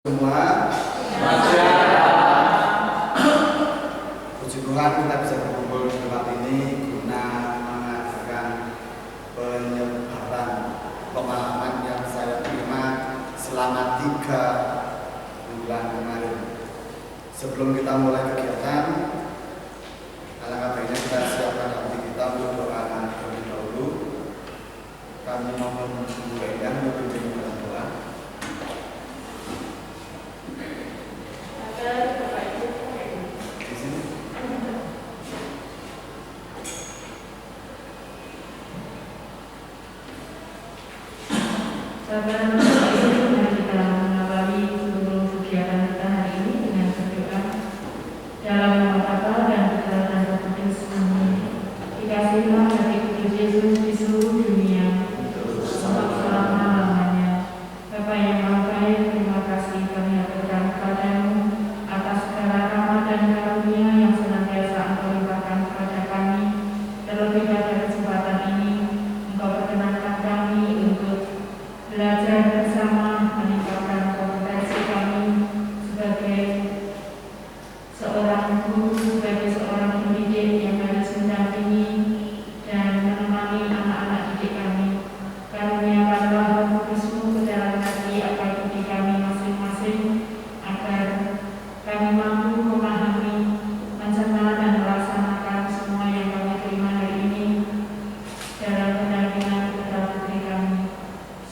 Semua puji Tuhan kita bisa berkumpul di tempat ini guna mengadakan penyebaran pemahaman yang saya terima selama 3 bulan kemarin. Sebelum kita mulai kegiatan, alangkah baiknya kita siapkan hati kita untuk doa terlebih dahulu. Kami mohon Bu Endang memimpin dalam doa. Saudara, mari kita mengawali seluruh kegiatan kita hari ini dengan berdoa. Dalam nama Bapa dan Putra dan Roh Kudus. Amin. Dikasihilah hati kudus Yesus di seluruh dunia untuk selama-lamanya. Bapa yang Maha Baik, terima kasih kami haturkan kepadamu atas segala rahmat dan karunia yang senantiasa Engkau limpahkan kepada kami. Terlebih pada kesempatan ini, Engkau perkenankan kami untuk belajar bersama, meningkatkan kompetensi kami sebagai seorang guru, sebagai seorang pendidik yang harus mendampingi dan menemani anak-anak didik kami. Karuniakanlah Roh Kudus-Mu ke dalam hati akal budi kami masing-masing, agar kami mampu memahami, mencerna dan melaksanakan semua yang kami terima hari ini dalam pendampingan putra-putri kami.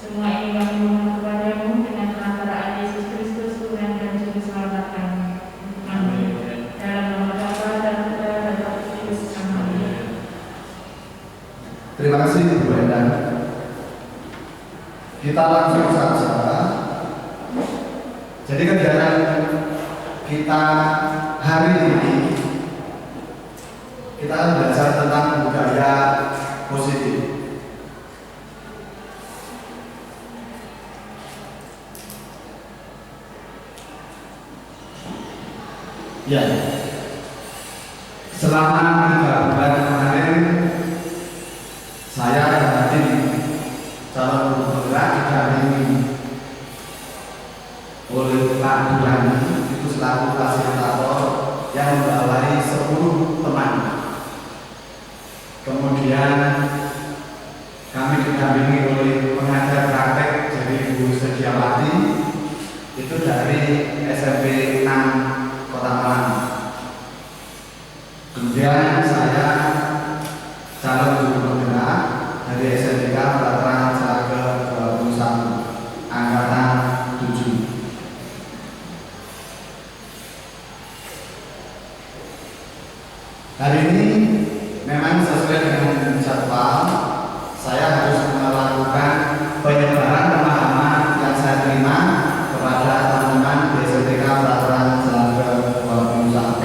Semua ini kami mohon kepadamu dengan perantaraan Yesus Kristus, Tuhan dan Juru Selamat kami. Amin. Dalam nama Bapa dan Putra dan Roh Kudus. Amin. Terima kasih Bu Endang. Kita langsung saja. Jadi kegiatan kita hari ini kita akan belajar tentang budaya positif. Ya, selama 3 bulan kemarin saya dan tim calon gubernur didampingi oleh Pak Durani, itu selaku fasilitator yang membawai 10 teman. Kemudian kami didampingi oleh pengajar praktek dari Bu Sediawati, itu dari SMP 6 Kota Malang. Kemudian saya calon gubernur dari SMK Pelataran Caraga 21 Angkatan 7. Hari ini memang sesuai dengan jadwal, saya harus melakukan penyebaran pemahaman yang saya terima kepada teman-teman di SMK Pelataran Caraga 21.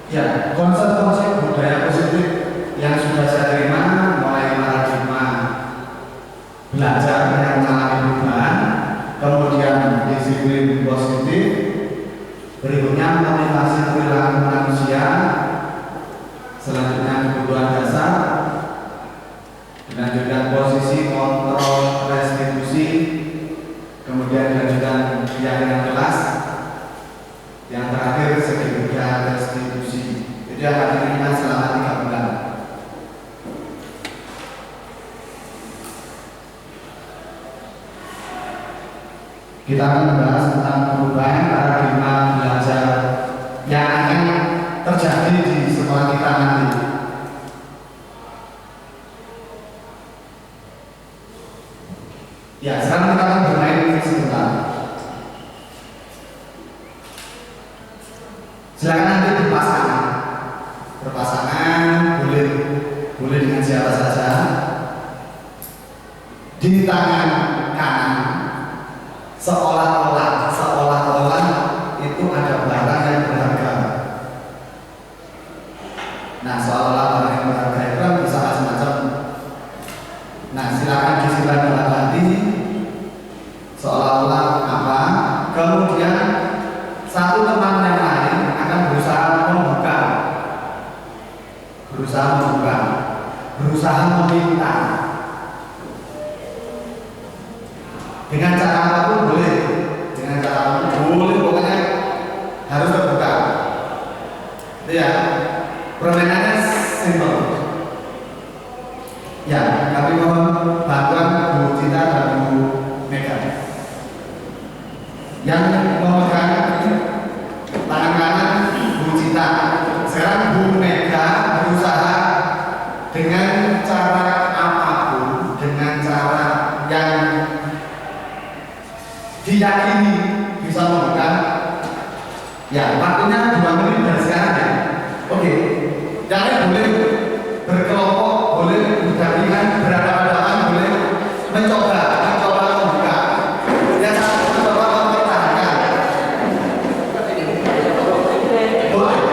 Ya, konsep-konsep budaya positif yang sudah saya terima mulai paradigma belajar yang mengalami perubahan, kemudian disiplin positif, berikutnya motivasi perilaku manusia, selanjutnya kebutuhan dasar, dilanjutkan posisi kontrol restitusi, kemudian dilanjutkan keyakinan kelas, yang terakhir segitiga restitusi. Itu yang akan diterima selama 3 bulan. kita akan membahas tentang perubahan paradigma belajar yang akan terjadi di sekolah kita nanti. Ya, sekarang kita akan bermain sebentar. Silakan nanti berpasangan, boleh dengan siapa saja. Di tangan kanan seolah-olah itu ada barang yang berharga. Nah, seolah-olah barang yang berharga itu kan bisa macam-macam. Nah, silakan disimpan dalam hati seolah-olah apa. Kemudian satu teman yang lain akan berusaha meminta dengan cara apapun boleh, pokoknya harus terbuka. Itu ya, permainannya simpel. Ya, kami mohon bantuan Bu Cita dan Bu Mega yang memegang tangan kanan Bu Cita. Sekarang Bu Mega berusaha dengan cara apapun, dengan cara yang diyakini bisa memegang. Ya, waktunya 2 menit dari sekarang ya. Oke, jangan boleh berkelompok, boleh berdampingan, berhadapan-hadapan, boleh mencoba membuka. Yang satu mencoba mempertahankan. Boleh.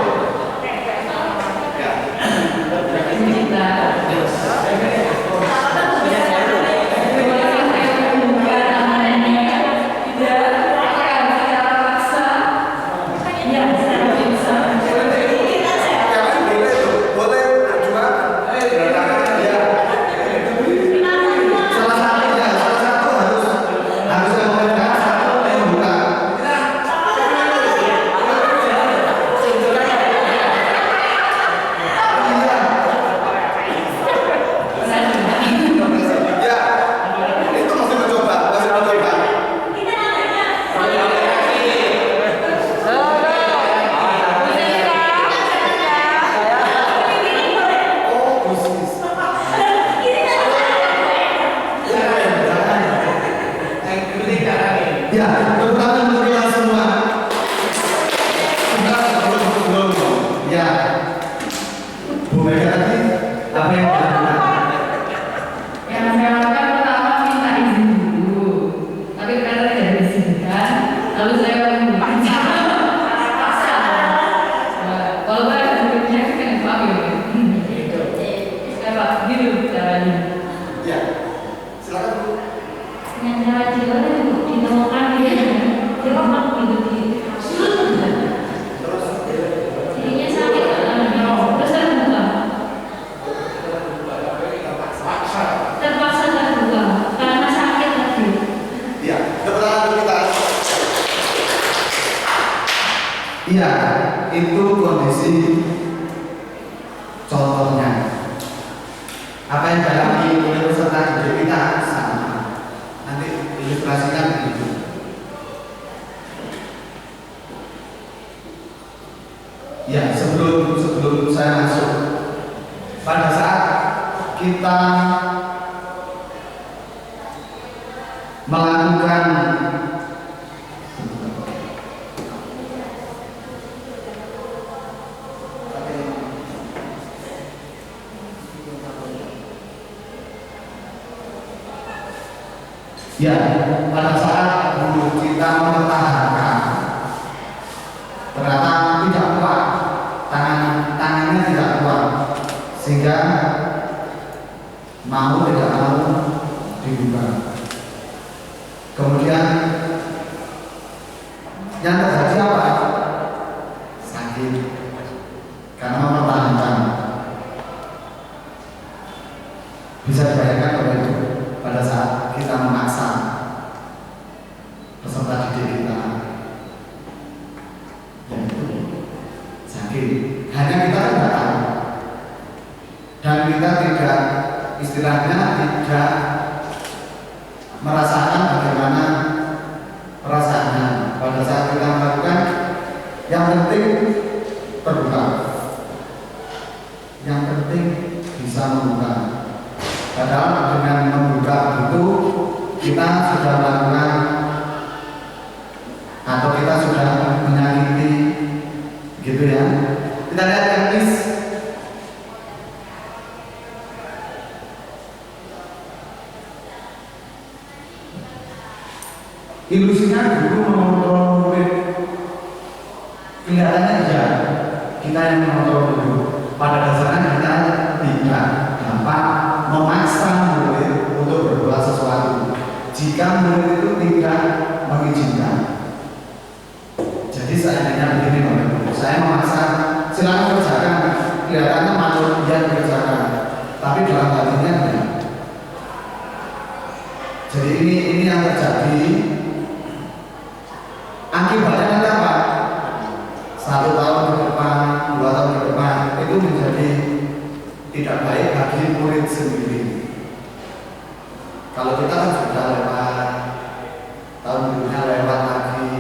Ya, terutama untuk kita semua. Ya, Bu Mega tadi apa yang dilakukan? Yang saya lakukan pertama minta izin dulu, tapi ternyata tidak diizinkan. Lalu saya menggunakan cara paksa. Kalau saya sebelumnya kan dipanggil. Saya gitu caranya. Ya, silakan Bu. Dengan cara gimana Bu? Ditemukan dia lemah gitu di jadinya sakit terus saya buka terpaksa saya buka karena sakit tadi. Ya, kebetulan kita. Iya, itu kondisi contohnya. Apa yang dialami oleh peserta didik kita sama. Nanti ilustrasinya begitu. Ya, sebelum saya masuk, pada saat kita melakukan ya, pada saat dulu kita mempertahankan, ternyata tidak kuat, tangannya tidak kuat, sehingga mau tidak mau dibuka. Kemudian yang terjadi apa? Sakit karena mempertahankan. Bisa dibayangkan bahwa itu pada saat kita memaksa peserta didik kita, ya itu sakit. Hanya kita tidak tahu, dan kita tidak, istilahnya tidak merasakan bagaimana perasaannya pada saat kita melakukan. Yang penting terbuka, yang penting bisa membuka. Padahal dengan membuka itu kita sudah melakukan atau kita sudah menyakiti, gitu ya. Kita lihat yang is. Ilusinya guru mengontrol murid. Kelihatannya iya, kita yang mengontrol guru. Pada dasarnya kita tidak dapat memaksa murid untuk berbuat sesuatu jika murid itu tidak mengizinkan. Jadi seandainya begini Bapak Ibu, saya memaksa, silakan kerjakan, kelihatannya malu dia kerjakan, tapi dalam hatinya tidak. Jadi ini yang terjadi. Akibatnya nanti apa? 1 tahun ke depan, 2 tahun ke depan itu menjadi tidak baik bagi murid sendiri. Kalau kita kan sudah lewat, tahun berikutnya lewat lagi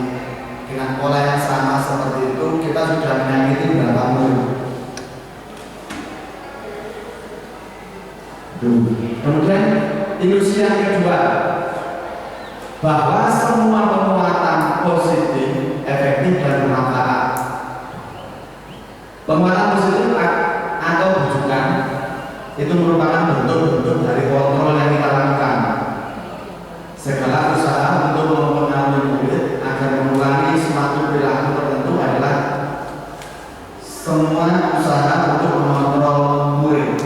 dengan pola yang sama seperti itu, kita sudah menyakiti berapa murid. Kemudian ilusi yang kedua, bahwa semua penguatan positif, efektif dan bermanfaat. Penguatan positif atau bujukan itu merupakan bentuk-bentuk dari kontrol yang kita lakukan. Segala usaha untuk mempengaruhi murid agar mengulangi suatu perilaku tertentu adalah semua usaha untuk mengontrol murid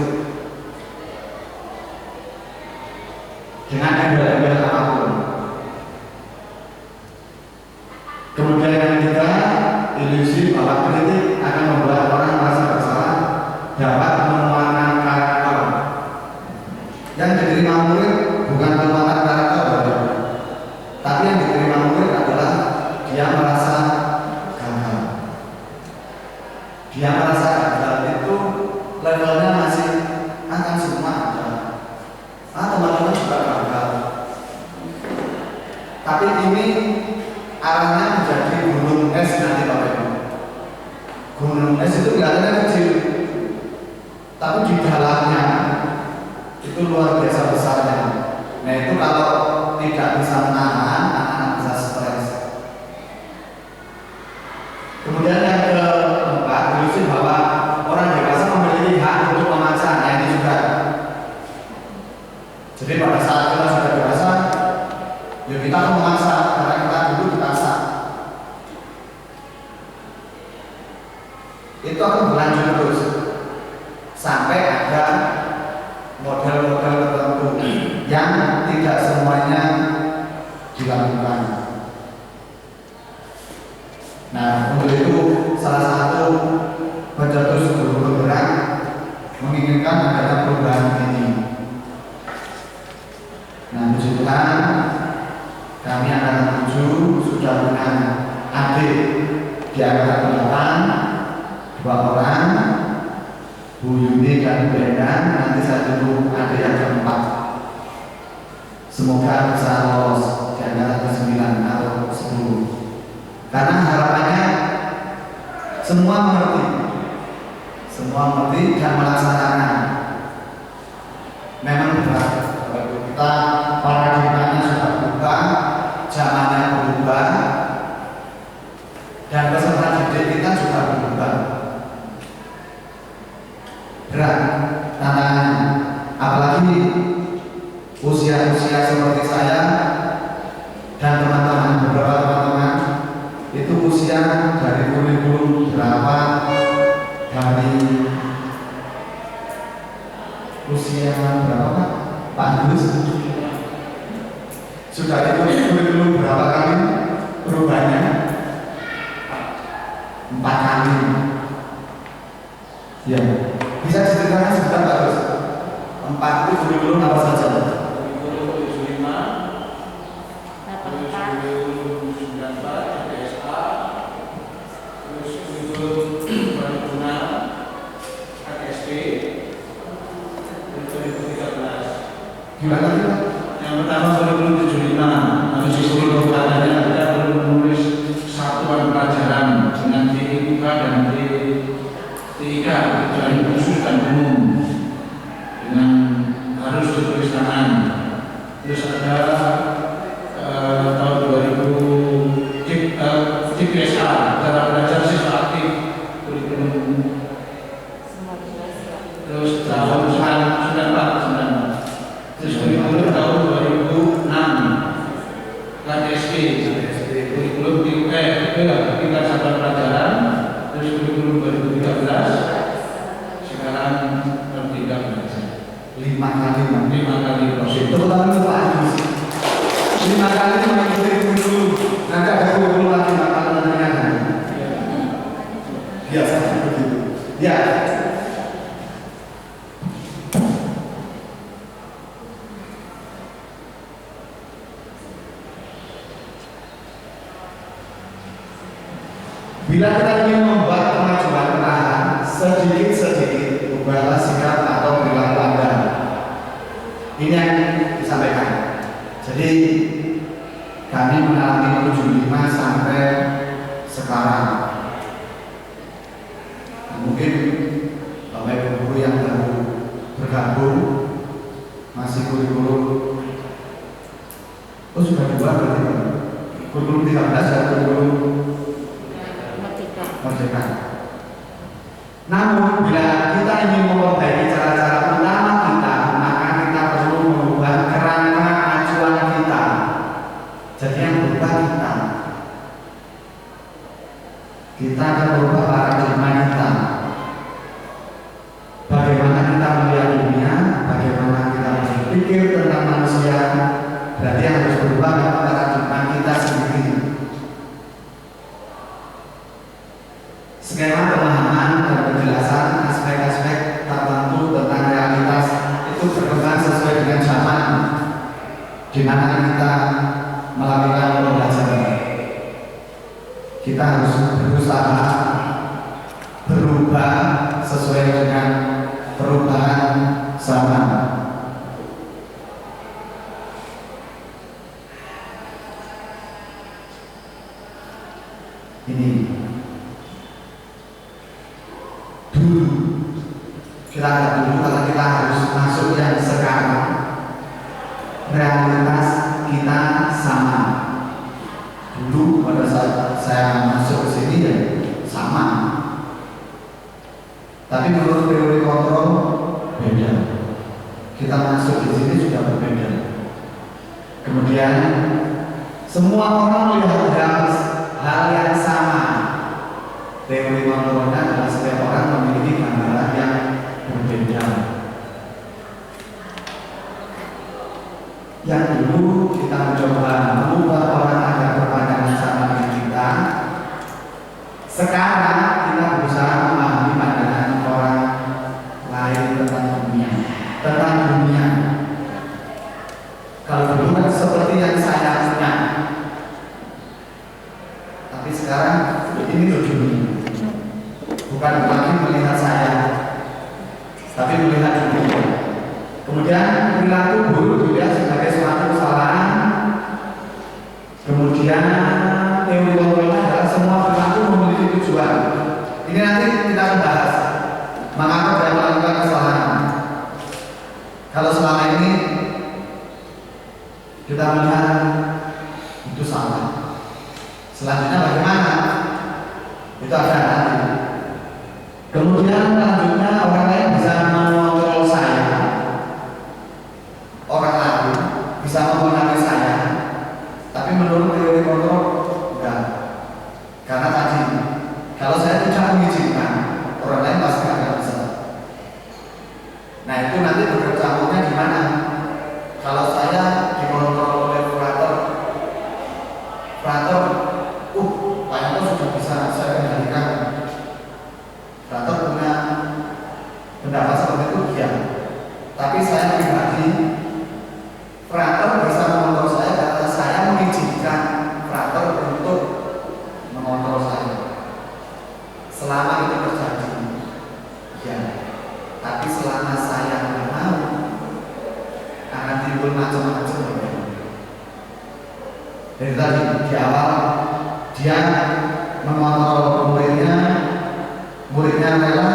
dengan embel-embel apapun. Kemudian yang ketiga, ilusi bahwa kritik akan membuat orang merasa bersalah, dapat menguatkan karakter. Yang diterima murid bukan penguatan karakter, tapi yang diterima murid adalah dia merasa gagal. Dia merasa gagal itu levelnya masih akan semua ada. Teman-teman juga gagal. Tapi ini arahnya menjadi gunung es nanti Bapak Ibu. Gunung es itu kelihatannya kecil, tapi di dalamnya itu luar biasa besarnya. Nah itu kalau tidak bisa menahan, anak-anak bisa stres. Kemudian yang keempat, ilusi bahwa orang dewasa memiliki hak untuk memaksa. Nah ini juga. Jadi pada saat kita sudah dewasa, ya kita memaksa karena kita dulu dipaksa. Itu akan berlanjut terus sampai ada model-model tertentu yang tidak semuanya dilakukan. Nah, untuk itu salah satu pencetus guru bergerak menginginkan adanya perubahan ini. Nah, puji Tuhan, kami anak 7 sudah punya adik di angkatan 8, 2 orang, Bu Yuni dan Bu Endang. Nanti saya tunggu adik yang keempat. Semoga bisa lolos di angkatan ke-9 atau 10. Karena harapannya semua mengerti dan melaksanakan. Memang benar, kita paradigmanya sudah berubah, zamannya berubah, dan peserta didik kita juga berubah. Berat tantangan, apalagi usia-usia seperti saya dan teman-teman, beberapa teman-teman itu usia dari kurikulum berapa, dari usia berapa Pak Agus? Sudah itu kurikulum berapa kali perubahannya? 4 kali. Ya, bisa diceritakan sebentar Pak Agus? 4 itu kurikulum apa saja? Kurikulum 75, kurikulum 94, DSA, terus kurikulum 2006, KSD, dan 2013. Gimana kita? Yang pertama kurikulum 75, habis kurikulum katanya ada 3 kecuali khusus dan umum dengan harus ditulis tangan. Terus ada tahun 2000 CPSA cara belajar siswa aktif kurikulum. Terus tahun 94 terus kurikulum tahun 2006 KTSP kurikulum tingkat satuan pelajaran. Terus kurikulum 2013 sekarang 13 5 kali proses. tepuk tangan untuk Pak Agus. 5 kali mengikuti kurikulum. Nanti ada kurikulum lagi 5 kali nantinya. Biasa begitu. Ya. Bila kita ingin membuat kemajuan perlahan, sedikit-sedikit ubahlah sikap atau perilaku Anda. Ini yang disampaikan. Jadi kami mengalami 75 sampai sekarang. Mungkin Bapak Ibu guru yang baru bergabung masih kurikulum. Oh sudah dua berarti kurikulum 13 dan kurikulum Merdeka. Namun bila kita ingin memperbaiki cara-cara utama kita, maka kita perlu mengubah kerangka acuan kita. Jadi yang berubah kita akan berubah paradigma kita. Bagaimana kita melihat dunia, bagaimana kita berpikir tentang manusia, berarti yang harus berubah paradigma kita sendiri. Skema pemahaman dan penjelasan aspek-aspek tertentu tentang realitas itu berkembang sesuai dengan zaman di mana kita melakukan pembelajaran. Kita harus berusaha berubah sesuai dengan perubahan zaman. Ini dulu kita nggak dulu kalau kita harus masuk yang sekarang, realitas kita sama. Dulu pada saat saya masuk ke sini ya sama, tapi menurut teori kontrol beda. Kita masuk di sini sudah berbeda. Kemudian semua orang melihat hal yang sama. Teori kontrolnya adalah setiap orang memiliki gambaran yang berbeda. Yang dulu kita mencoba mengubah orang agar berpandangan sama dengan kita. Sekarang kita berusaha memahami pandangan orang lain tentang dunia. Kalau dulu kan seperti yang saya punya, tapi sekarang ini loh dunia. Bukan lagi melihat saya, tapi melihat dunia. Kemudian perilaku buruk dilihat sebagai suatu kesalahan. Kemudian teori kontrolnya adalah semua perilaku memiliki tujuan. Ini nanti kita akan bahas mengapa saya melakukan kesalahan. Kalau selama ini kita melihat itu salah, selanjutnya bagaimana? Itu ada nanti. Kemudian selanjutnya orang lain bisa mengontrol saya. Orang lain bisa mempengaruhi saya, tapi menurut teori kontrol enggak. Karena tadi kalau saya tidak mengizinkan, orang lain pasti akan bisa. Nah itu nanti bercampurnya gimana? Kalau saya dikontrol oleh kurator, Pak Yanto sudah bisa saya kendalikan. Kurator punya pendapat seperti itu, ya. Tapi saya pribadi, kurator bisa mengontrol saya karena saya mengizinkan kurator untuk mengontrol saya. Selama itu terjadi, ya. Tapi selama saya tidak mau, akan timbul macam-macam. Dari tadi di awal dia mengontrol muridnya rela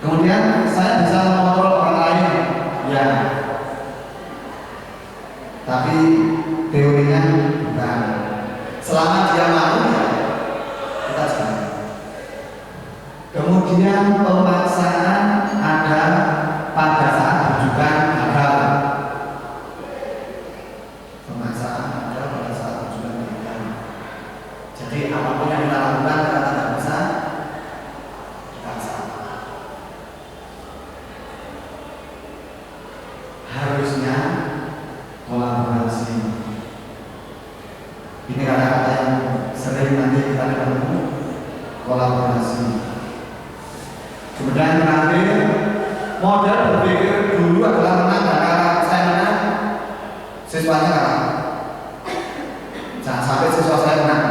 Kemudian saya bisa mengontrol orang lain, ya. Tapi teorinya bukan. Selama dia mau, ya kita jalan. Kemudian pemaksaan ada pada saat rujukan gagal. Pemaksaan ada pada saat rujukan gagal. Jadi apapun yang kita lakukan kita tidak bisa dipaksa. Harusnya kolaborasi. Ini kata-kata yang sering nanti kita ketemu, kolaborasi. Kemudian terakhir, model berpikir dulu adalah menang dan kalah. Saya menang, siswanya kalah. Jangan sampai siswa saya menang.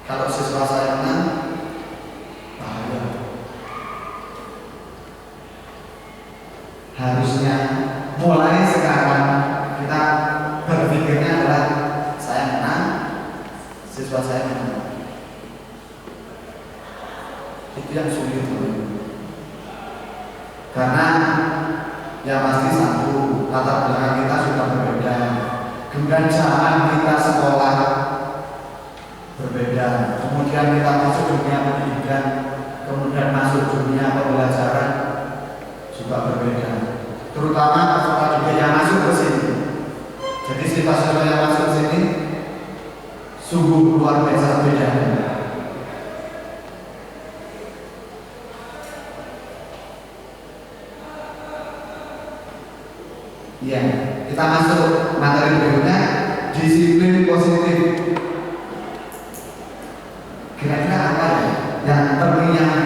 Kalau siswa saya menang, bahaya. Harusnya mulai sekarang kita berpikirnya adalah saya menang, siswa saya menang. Itu yang sulit, karena ya pasti satu, latar belakang kita sudah berbeda, kemudian zaman kita sekolah berbeda, kemudian kita masuk dunia pendidikan, kemudian masuk dunia pembelajaran juga berbeda, terutama peserta didik yang masuk ke sini. Jadi siswa-siswa yang masuk ke sini sungguh luar biasa bedanya. Ya, kita masuk materi berikutnya, disiplin positif. Kira-kira apa ya yang terngiang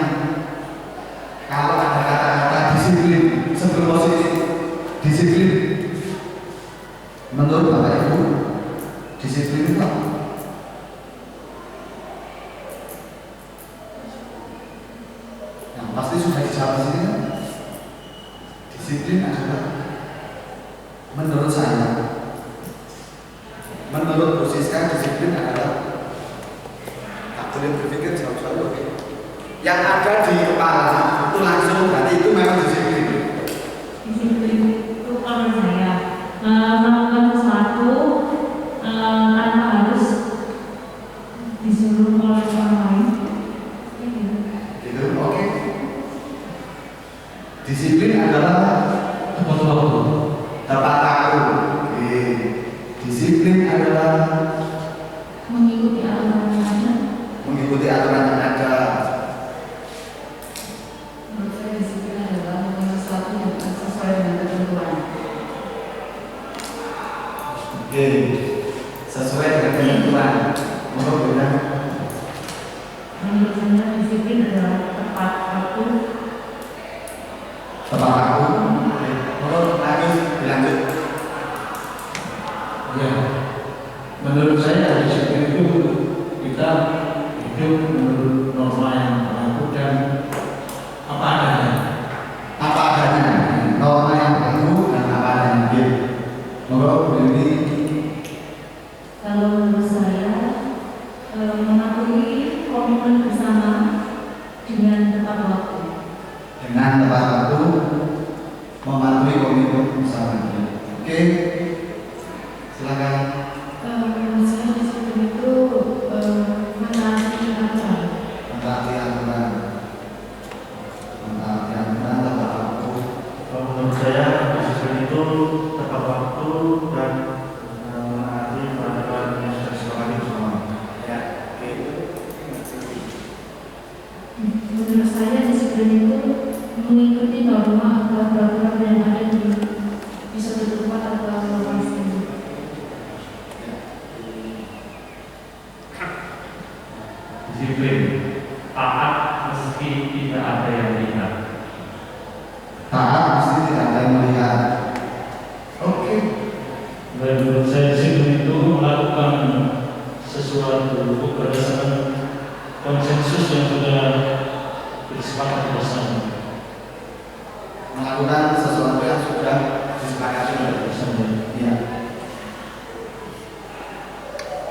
kalau ada kata-kata disiplin sebelum positif? Disiplin, menurut Bapak Ibu, disiplin itu apa? Yang pasti sudah dijawab di sini. Disiplin adalah, menurut saya, menurut Bu Siska, disiplin adalah tak boleh berpikir jauh-jauh. Yang ada di kepala itu langsung, berarti itu memang disiplin. Disiplin itu kalau saya melakukan sesuatu tanpa harus disuruh oleh orang lain. Gitu, oke. Disiplin adalah tepat waktu, tepat waktu. Oke. Disiplin adalah Mengikuti aturan yang ada. mengikuti aturan yang ada. Menurut saya disiplin adalah melakukan sesuatu yang sesuai dengan ketentuan. Oke. Sesuai dengan ketentuan. Menurut Bunda? Menurut saya disiplin adalah tepat waktu. Tepat waktu. Menurut Agus, dilanjut. Ya, menurut saya disiplin itu kita hidup menurut norma yang berlaku dan apa adanya. Apa adanya, norma yang berlaku dan apa adanya. Menurut ini Kalau menurut saya mematuhi komitmen bersama dengan tepat waktu. dengan tepat waktu, mematuhi komitmen bersama. Oke, silakan. Menurut saya disiplin itu menaati aturan. Mentaati aturan, mentaati aturan, tepat waktu. Kalau menurut saya disiplin itu tepat waktu dan menaati peraturan yang sudah disepakati bersama. Ya, oke. Menurut saya disiplin itu mengikuti norma atau peraturan yang ada di suatu tempat atau lokasi. Disiplin, taat meski tidak ada yang lihat. Taat mesti tidak ada yang melihat. Oke. Dan menurut saya disiplin itu melakukan sesuatu berdasarkan konsensus yang sudah disepakati bersama. Melakukan sesuatu yang sudah disepakati bersama. Ya.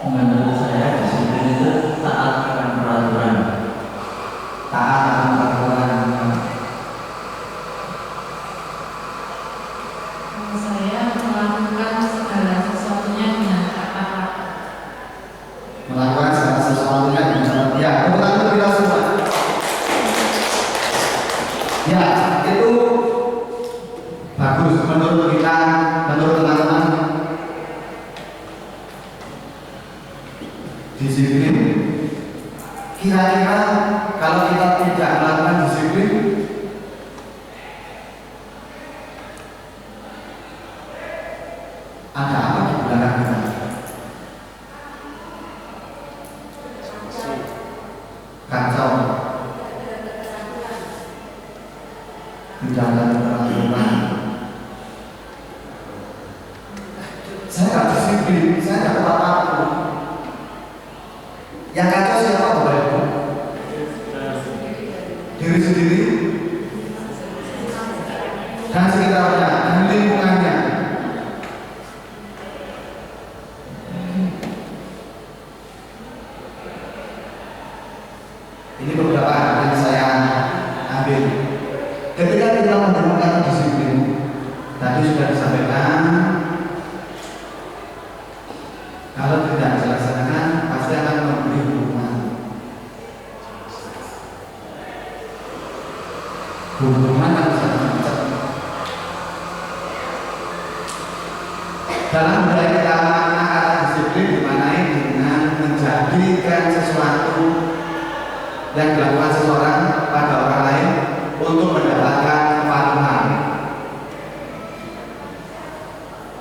Menurut saya disiplin itu taat akan peraturan. Taat akan peraturan. Ya, itu bagus menurut kita, menurut teman-teman. Disiplin. Kira-kira kalau kita tidak melakukan disiplin, ada apa di belakang kita? Kacau. Tidak ada keteraturan. Saya nggak disiplin, saya nggak tahu apa-apa. Yang kacau siapa Bapak Ibu? Diri sendiri dan sekitarnya dan lingkungannya. Ini beberapa yang saya ambil. Ketika kita menemukan disiplin, tadi sudah disampaikan, kalau tidak dilaksanakan pasti akan memberi hukuman. Hukuman yang bisa macam. Dalam budaya kita kata disiplin dimaknai dengan menjadikan sesuatu yang dilakukan seseorang pada orang lain untuk mendapatkan kepatuhan.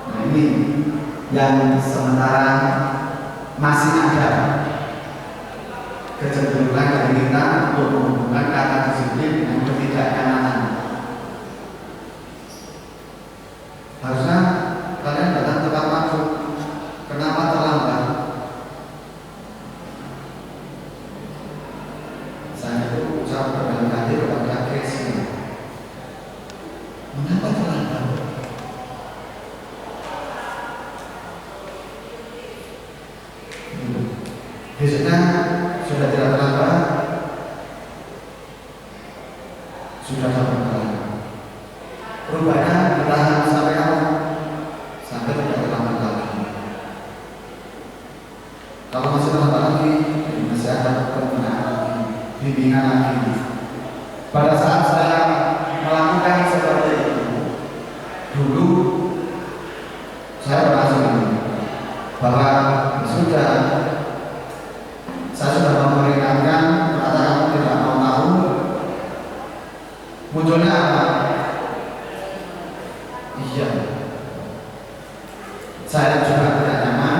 Nah ini yang sementara masih ada kecenderungan dari kita untuk menghubungkan kata disiplin dengan ketidaknyamanan. Harusnya kalian datang tepat waktu. Kenapa terlambat? Saya itu ucap berkali-kali kepada Casey. Mengapa terlambat? Besoknya sudah tidak terlambat, sudah terlambat. Perubahannya bertahan sampai kapan? Sampai tidak terlambat lagi. Kalau masih terlambat lagi, masih ada perkembangan lagi, bimbingan lagi. Pada saat saya melakukan seperti itu, dulu saya merasa bahwa sudah saya sudah memperingatkan, ternyata kamu tidak mau tahu. Munculnya apa? Iya, saya juga tidak nyaman,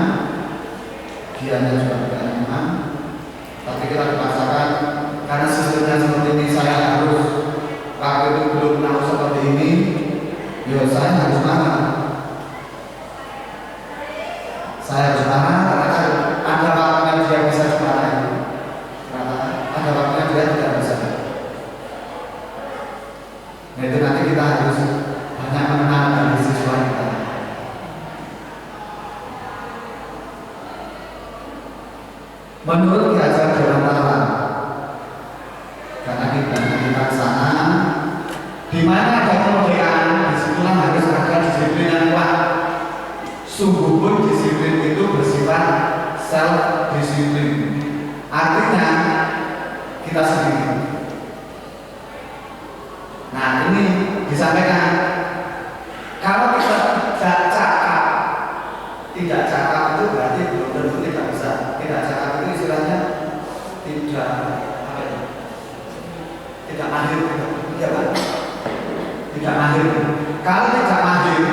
dianya juga tidak nyaman. Tapi kita dipaksakan karena sistemnya seperti ini. Saya harus, waktu itu belum tahu seperti ini, ya saya harus marah. Saya harus marah karena ada waktunya dia bisa dimarahi, ada waktunya dia tidak bisa. Nah itu nanti kita harus banyak mengenal dari siswa kita. Menurut Ki Hajar Dewantara, karena kita di sana, di mana ada kemuliaan, disitulah harus ada disiplin yang kuat. Sungguh pun disiplin itu bersifat self disiplin. Artinya kita sendiri. Nah ini disampaikan, kalau kita tidak cakap itu berarti belum tentu tidak bisa. Tidak cakap itu istilahnya tidak apa ya? Tidak mahir, tidak mahir. Kalau tidak mahir,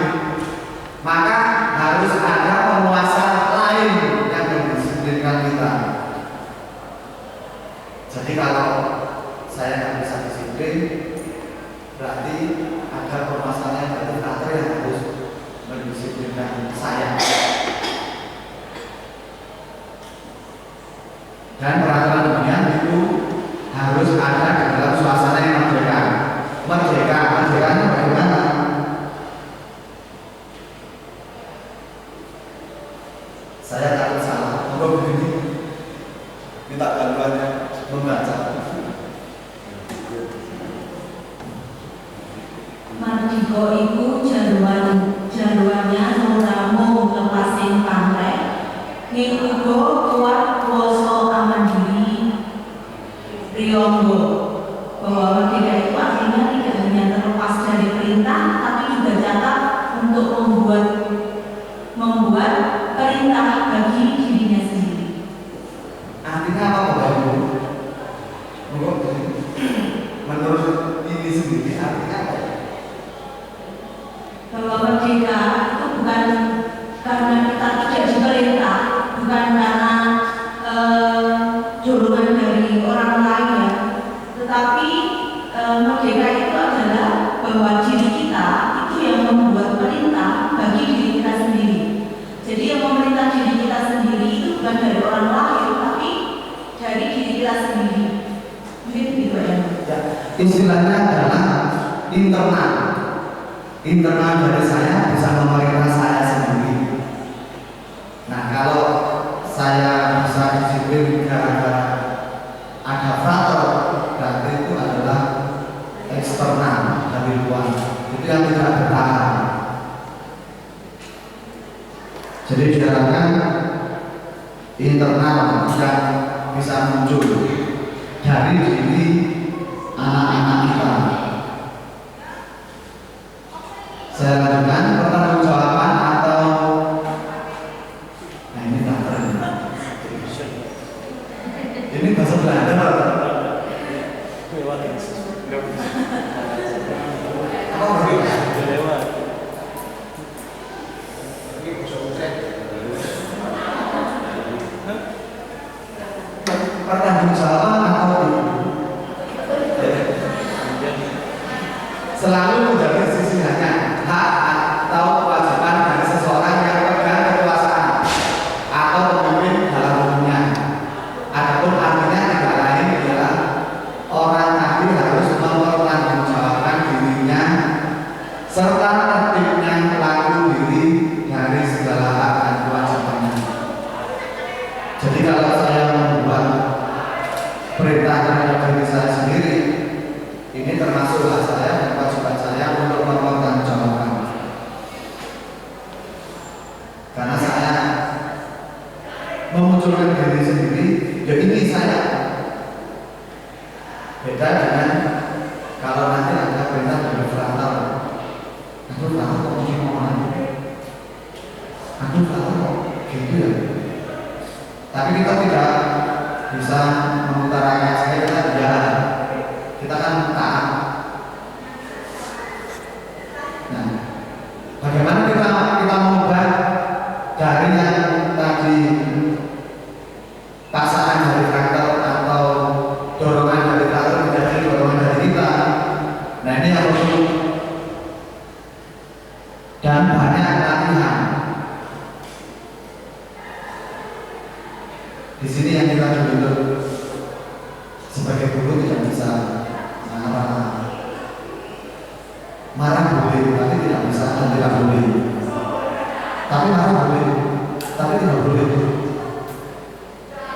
maka harus ada penguasa lain yang mendisiplinkan kita. Jadi kalau saya nggak bisa disiplin, berarti ada permasalahan dari kader yang harus mendisiplinkan saya. Dan peraturan demikian itu harus ada di dalam suasana yang merdeka. Merdekanya bagaimana? Saya takut salah. Kalau begini, minta bantuannya membaca. Mardika iku jaruannya mung lepasin pantai, ning uga kuat kuwasa amandiri priyangga. Bahwa merdeka itu artinya menurut ini sendiri artinya apa? Bahwa merdeka itu bukan karena kita tidak diperintah, bukan karena dorongan dari orang lain ya, tetapi merdeka itu adalah bahwa diri kita itu yang membuat perintah bagi diri kita sendiri. Jadi yang memerintah diri kita sendiri itu bukan dari orang lain, tapi dari diri kita sendiri. Mungkin begitu ya. Istilahnya adalah internal. Internal dari saya bisa memerintah saya sendiri. Nah, kalau saya bisa disiplin gara-gara ada faktor, berarti itu adalah eksternal dari luar. Itu yang tidak bertahan. Jadi diharapkan internal yang bisa muncul dari diri anak-anak kita. Saya lanjutkan pertanggungjawaban atau nah ini tak ini bahasa Belanda. Pertanggungjawaban atau selalu menjadi sisi hanya hak atau kewajiban dari seseorang yang pegang kekuasaan atau pemimpin dalam umumnya. Adapun artinya tidak lain adalah orang tadi harus mempertanggungjawabkan dirinya serta tertibnya pelaku diri dari segala hak dan kewajibannya. Jadi kalau saya membuat perintah terhadap diri saya sendiri, ini termasuk hak saya dan kewajiban saya untuk mempertanggungjawabkan. Karena saya memunculkan diri sendiri, ya ini saya. Beda dengan kalau nanti ada perintah dari frontal. Aku tahu kok mungkin orang. Aku tahu kok gitu ya. Tapi kita tidak bisa mengutarakan saya ya. Kita kan taat. Nah, bagaimana kita mengubah dari yang tadi paksaan dari karakter atau dorongan dari karakter menjadi dorongan dari kita? Nah, ini yang perlu dan banyak latihan. Di sini yang kita dulu sebagai guru tidak bisa marah boleh, tapi tidak bisa dan tidak boleh. Tapi marah boleh, tapi tidak boleh.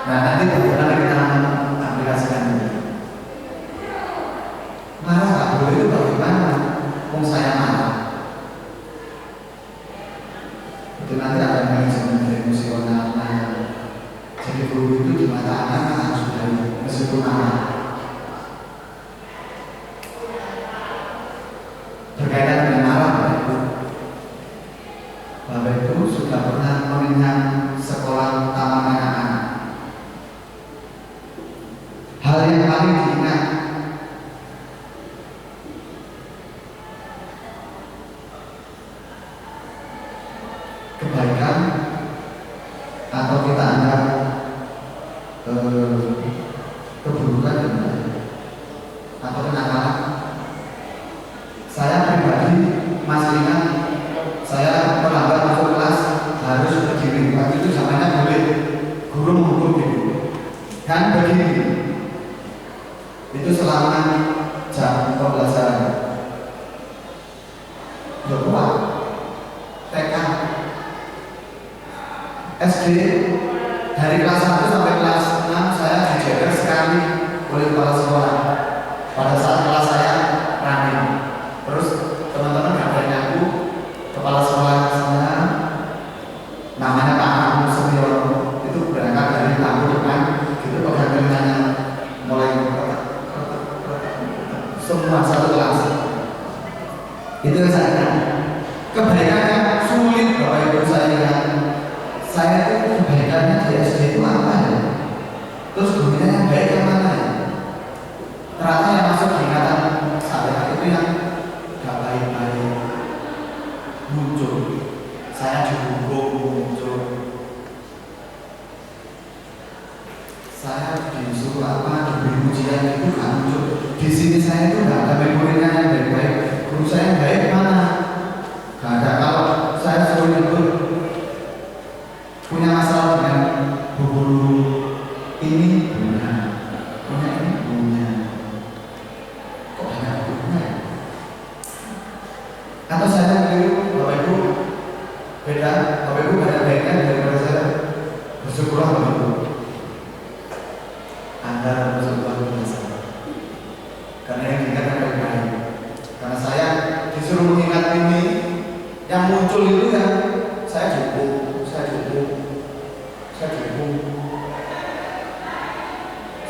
Nah, nanti bagaimana kita aplikasikan ini? Marah tak boleh itu bagaimana? Mau saya marah? Itu nanti ada manajemen emosional. Jadi guru itu di mata anak harus dari meskipun anak. Berkaitan dengan marah, Bapak Ibu sudah pernah mengenyam sekolah taman anak-anak. Hal yang paling diingat kebaikan atau kita anggap keburukan atau kenakalan. Saya pribadi masih ingat saya terlambat masuk kelas harus berdiri. Waktu itu zamannya boleh guru menghukum diri kan begini. Itu selama jam pembelajaran. Kuat TK SD dari kelas 1 sampai kelas 6 saya dijaga sekali oleh kepala sekolah. Pada saat kelas saya running, terus teman-teman kabarnya aku kepala sekolah saya namanya Pak Amu Senior itu berangkat dari lampu depan gitu pegang telinganya mulai semua satu kelas. Itu saya kebaikannya sulit Bapak Ibu saya itu kebaikannya di SD itu apa ya? Terus gurunya yang baik yang mana ya? Ternyata yang masuk di ingatan sini saya itu nggak ada memorinya yang baik-baik. Guru saya yang baik mana? Nggak ada. Kalau saya suruh nyebut punya masalah dengan guru ini punya ini punya, kok banyak punya? Atau saya keliru, Bapak Ibu beda, Bapak Ibu banyak baiknya daripada saya. Bersyukurlah Bapak Ibu. Anda bersyukurlah kepada saya. Karena yang diingat yang baik-baik. Karena saya disuruh mengingat ini, yang muncul itu ya saya dukung.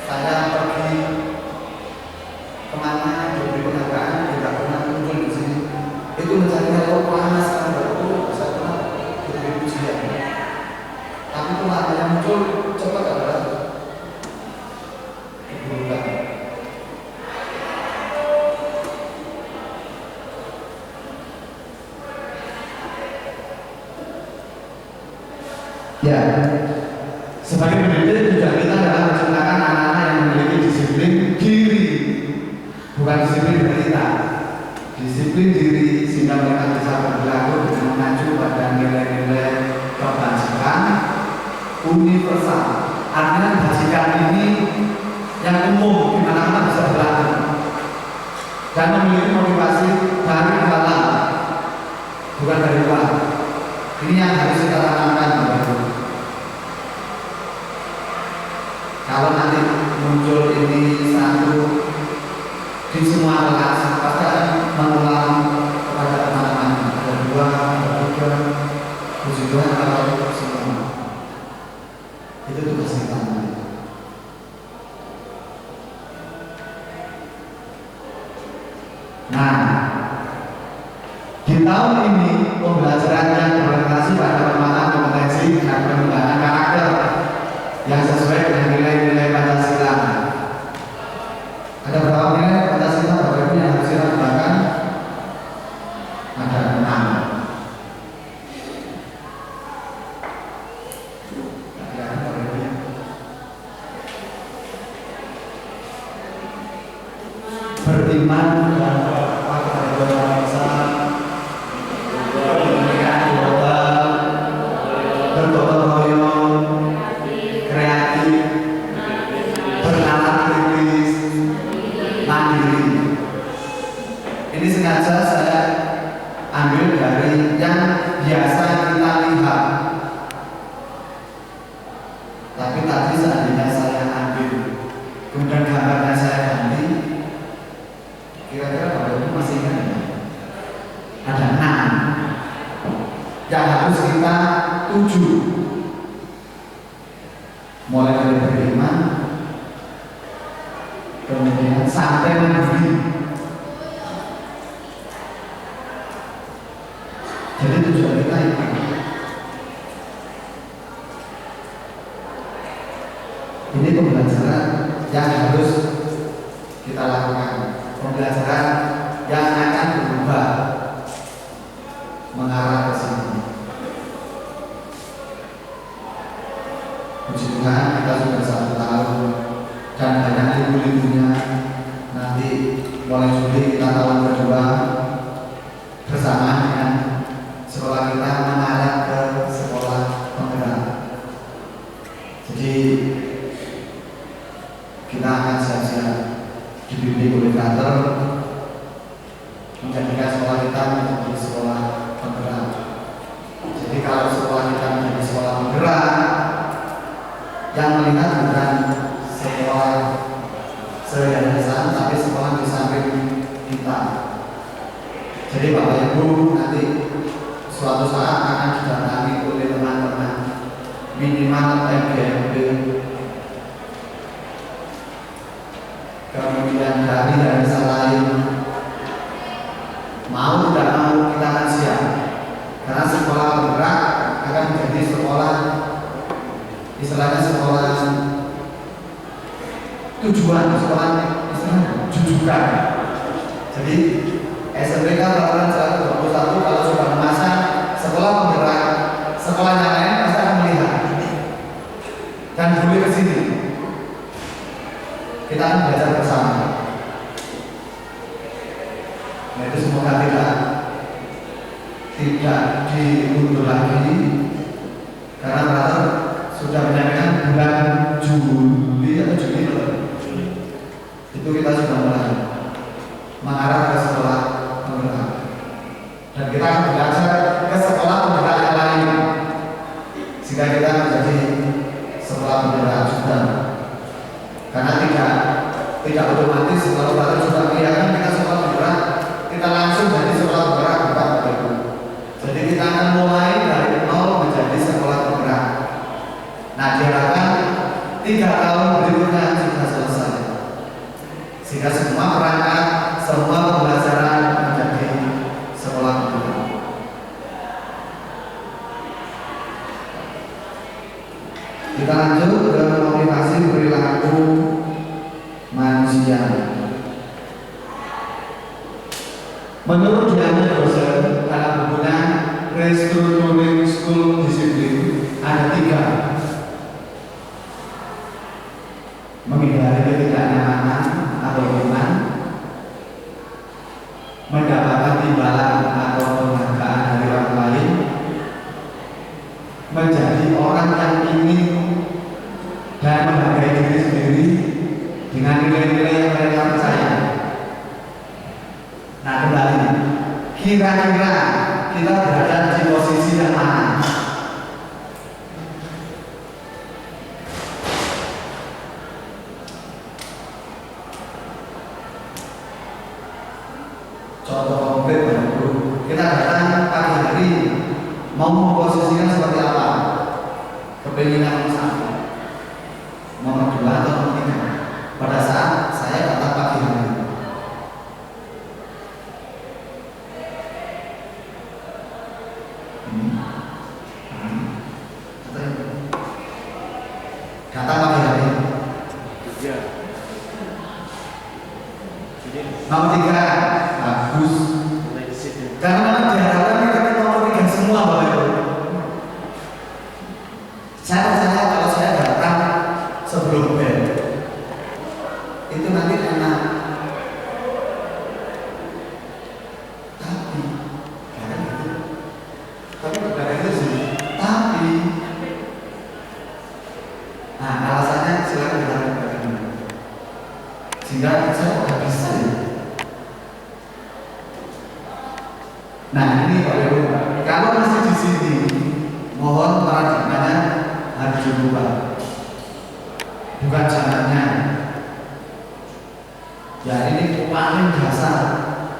Saya pergi kemana diberi penghargaan tidak pernah muncul di sini. Itu mencari kalau panas kan baru saya pernah diberi pujian. Tapi kemana yang muncul cepat adalah keburukan. Ya, sebagai pendidik tujuan kita adalah menciptakan anak-anak yang memiliki disiplin diri, bukan disiplin berita. Disiplin diri sehingga mereka bisa berlaku dengan mengacu pada nilai-nilai kebajikan universal. Artinya kebajikan ini yang umum, di mana-mana bisa berlaku dan memiliki motivasi dari dalam, bukan dari luar. Ini yang harus kita tanamkan, Bapak Ibu. Kalau nanti muncul ini satu di semua kelas, pasti akan menular kepada teman-teman. Ada 2, ada 3, puji Tuhan kalau semua. Itu tugas kita. Nah, di tahun ini pembelajaran yang berorientasi pada pengembangan kompetensi dan pengembangan karakter yang sesuai dengan nilai-nilai Pancasila. Ada berapa nilai Pancasila Bapak Ibu yang harus kita kembangkan? Ada 6. Beriman kepada Tuhan Esa, bergotong royong, kreatif, bernalar kritis, mandiri. Ini sengaja saya ambil dari yang biasa kita lihat. Tapi tadi seandainya saya ambil, kemudian gambarnya saya ganti, kira-kira Bapak Ibu masih ingat? Ada 6 yang harus kita tuju, mulai dari beriman, kemudian sampai mandiri. Jadi tujuan kita itu. Ini pembelajaran yang harus kita lakukan, pembelajaran yang akan berubah mengarah ke sini. Puji Tuhan kita sudah 1 tahun dan banyak libu-libunya. Nanti mulai Juli kita tahun kedua bersamaan dengan sekolah kita mengarah ke sekolah penggerak. Jadi kita akan siap-siap dibimbing oleh kader menjadikan sekolah kita menjadi sekolah penggerak. Jadi kalau sekolah kita menjadi sekolah penggerak, yang melihat bukan sekolah seyayasan, tapi sekolah di samping kita. Jadi Bapak Ibu nanti suatu saat akan didatangi oleh teman-teman minimal MGMP, kemudian dari desa lain. Mau tidak mau kita akan siap, karena sekolah penggerak akan menjadi sekolah, istilahnya sekolah tujuan, sekolah istilahnya jujukan. Jadi SMPK Lapangan 121 kalau sudah memasang sekolah penggerak, sekolah yang lain pasti akan melihat dan boleh ke sini. Kita akan belajar bersama. Nah itu semoga tidak diundur lagi, karena brother sudah menyampaikan bulan Juli atau Juni itu kita sudah mulai mengarah ke sekolah penggerak, dan kita akan belajar ke sekolah penggerak yang lain sehingga kita menjadi sekolah penggerak juga, karena tidak otomatis kalau brother sudah kelihatan kita sekolah penggerak kita langsung jadi sekolah penggerak, bukan begitu. Jadi kita akan mulai dari nol menjadi sekolah penggerak. Nah diharapkan 3 tahun berikutnya sudah selesai, sehingga semua perangkat, semua pembelajaran menjadi sekolah penggerak. Kita lanjut ke motivasi perilaku manusia. Menurut Diana Dosen dalam bukunya Restructuring School Discipline ada 3: menghindari ketidaknyamanan atau iman, mendapatkan timbalan atau penghargaan dari orang lain, menjadi orang yang ingin dan menghargai diri sendiri dengan nilai-nilai yang mereka percaya. Nah kembali, kira-kira kita berada di posisi yang mana? Contoh konkret Bapak Ibu, kita datang pagi hari mau memposisikan seperti apa? Kepinginan nomor 1, nomor 2 atau nomor 3 pada saat saya datang pagi hari. Datang pagi hari. Nomor 3 bagus. Karena memang diharapkan kita nomor 3 semua Bapak Ibu. Saya percaya kalau saya datang sebelum bel itu nanti enak. Tapi bukan itu sih. Tapi nah alasannya silakan kita sehingga saya nggak bisa ya. Nah ini Pak Ibu, kalau masih di sini, mohon paradigmanya harus dirubah, bukan jalannya. Ya ini paling dasar.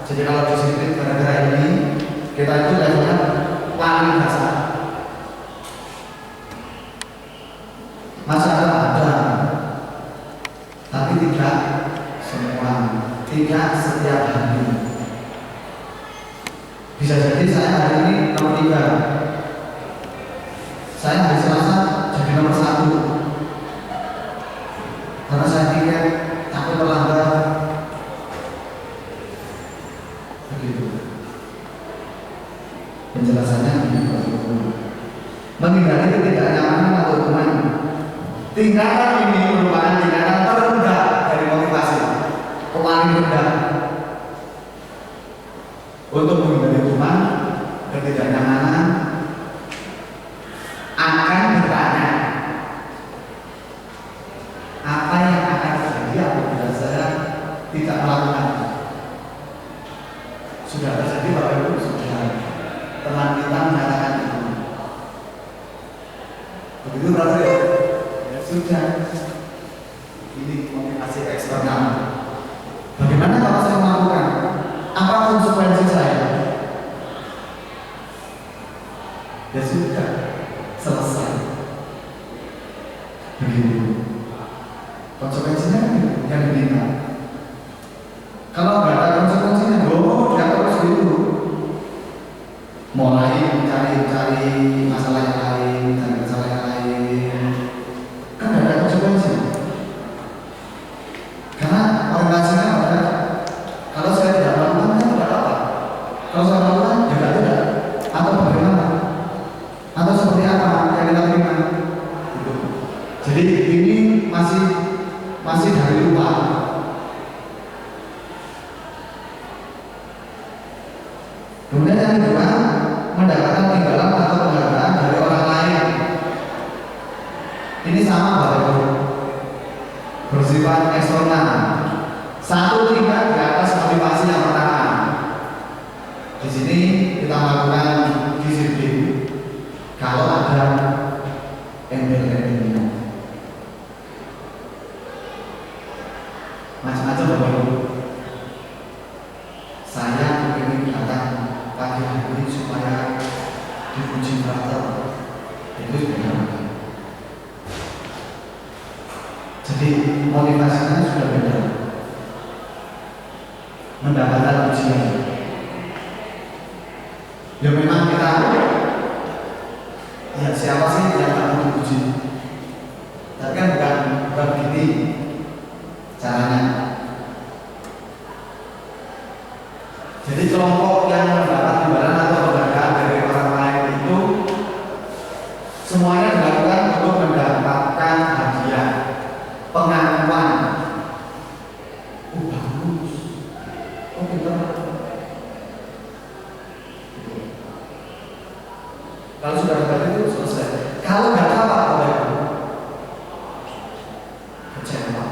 Jadi kalau disiplin gara-gara ini, kita itu levelnya paling dasar. Masalah ada, tapi tidak semua, tidak setiap hari. Bisa jadi saya hari ini nomor 3, saya hari Selasa jadi nomor 1 karena saya pikir takut terlambat begitu. Penjelasannya menghindari ketidaknyamanan atau teman. Tingkatan ini merupakan tingkatan terendah dari motivasi, paling rendah. Untuk menghindari teman, ketidaknyamanan akan bertanya apa yang akan terjadi apabila saya tidak melakukan. Sudah terjadi Bapak Ibu, sudah teman kita mengatakan itu. Begitu berarti ya? Sudah. Ini motivasi eksternal. Bagaimana kalau saya melakukan? Apa konsekuensi saya? Ya sudah, selesai. Begitu. Konsekuensinya yang diminta. Kalau nggak ada konsekuensinya, ya terus gitu. Mulai cari masalah yang lain, cari masalah yang lain. Kan nggak ada konsekuensi. Karena Kemudian yang kedua, mendapatkan imbalan atau penghargaan dari orang lain. Ini sama Bapak Ibu, bersifat eksternal. Satu tingkat di atas motivasi yang pertama. Di sini kita melakukan disiplin. Kalau ada embel-embelnya, macam-macam Bapak Ibu. Saya ingin datang pagi hari supaya dipuji brother. Itu sebenarnya. Jadi motivasinya sudah beda. Mendapatkan pujian. Ya memang kita, ya siapa sih yang tak mau dipuji? Tapi kan bukan begini caranya. Jadi kelompok yang mendapat imbalan atau penghargaan dari orang lain itu semuanya dilakukan untuk mendapatkan hadiah, pengakuan. Bagus, pintar. Kalau sudah dapat itu selesai. Kalau nggak dapat apa itu? Kecewa.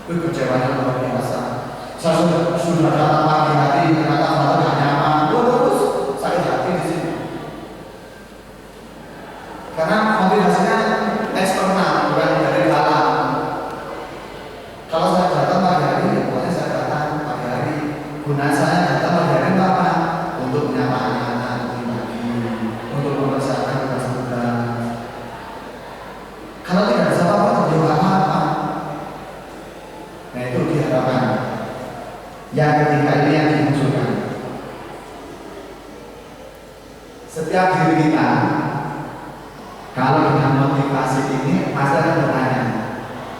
Kecewanya luar biasa. Saya sudah datang pagi hari, ternyata malah nggak nyaman. Terus sakit hati di sini. Karena motivasinya eksternal, bukan dari dalam. Kalau saya datang pagi hari, pokoknya saya datang pagi hari. Guna saya datang pagi hari itu apa? Untuk menyapa anak-anak pagi, untuk mempersiapkan tugas-tugas. Kalau tidak bisa apa-apa, tidak apa-apa. Nah itu diharapkan. Yang ketiga ini yang dimunculkan. Setiap diri kita, kalau dengan motivasi ini, pasti akan bertanya,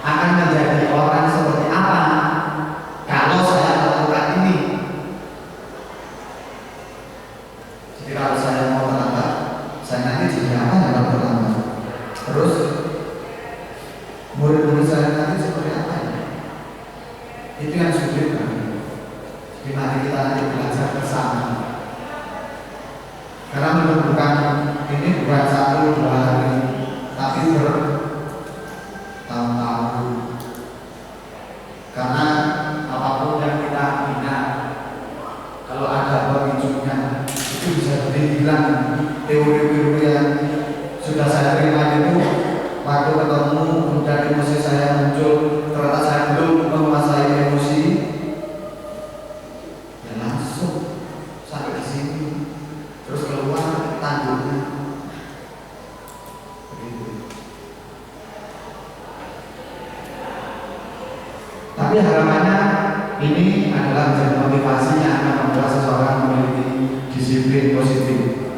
akan menjadi orang seperti apa kalau saya melakukan ini? Jadi kalau saya mau terlambat, saya nanti jadi apa yang kalau terlambat? Terus murid-murid saya nanti seperti apa ya? Itu yang sulit kan? Jadi mari kita nanti belajar bersama. Karena menentukan ini bukan 1-2 hari, tapi bertahun-tahun. Karena apapun yang kita bina, kalau ada pemicunya, itu bisa dibilang teori-teori yang sudah saya terima itu waktu ketemu, kemudian emosi saya muncul, ternyata saya belum menguasai emosi, ya langsung sampai di sini, terus keluar tanduknya. Tapi harapannya ini adalah menjadi motivasi yang akan membuat seseorang memiliki disiplin positif.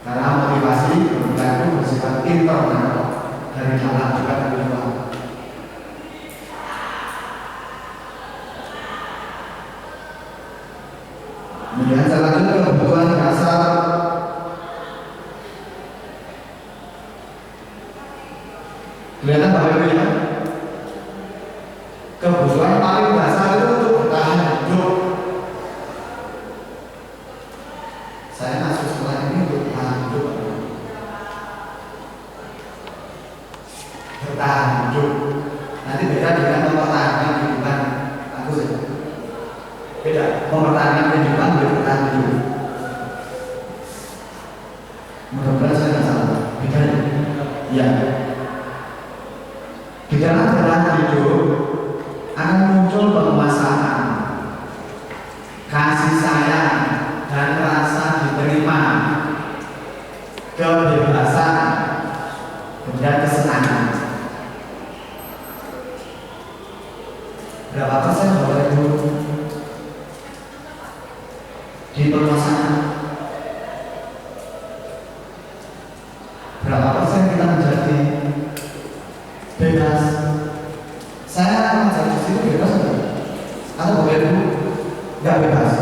Karena motivasi berbulan itu bersifat internal, dari dalam juga dari luar. Kemudian selanjutnya kebutuhan dasar. Kelihatan Bapak Ibu ya? Kebutuhan paling dasar itu untuk bertahan hidup. Saya masuk sekolah ini untuk bertahan hidup. Bertahan hidup. Nanti beda dengan mempertahankan kehidupan. Aku saja. Beda. Mempertahankan kehidupan dengan bertahan hidup. Mudah-mudahan saya tidak salah. Beda ya? Iya. Di dalam bertahan hidup akan muncul penguasaan, kasih sayang, dan rasa diterima, kebebasan, dan kesenangan. Berapa persen Bapak Ibu di penguasaan? Berapa persen kita menjadi bebas? Saya menjadi di sini bebas enggak? Atau Bapak Ibu nggak bebas?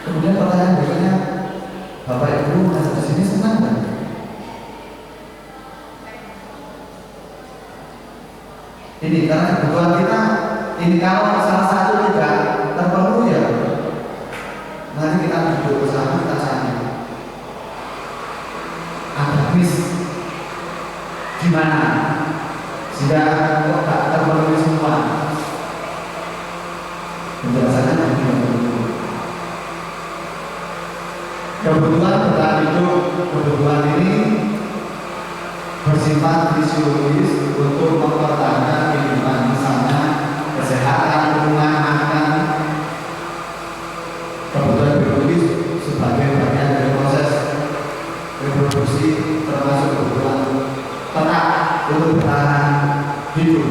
Kemudian pertanyaan berikutnya, Bapak Ibu masuk di sini senang nggak? Ini karena kebutuhan kita ini kalau salah satu tidak terpenuhi ya nanti kita duduk bersama kita tanya ada miss di mana sehingga kok tak terpenuhi semua. Penjelasannya kebutuhan bertahan hidup, kebutuhan ini bersifat fisiologis untuk mempertahankan kehidupan, misalnya kesehatan, rumah, makan. Kebutuhan biologis sebagai bagian dari proses reproduksi, termasuk kebutuhan ternak untuk bertahan hidup.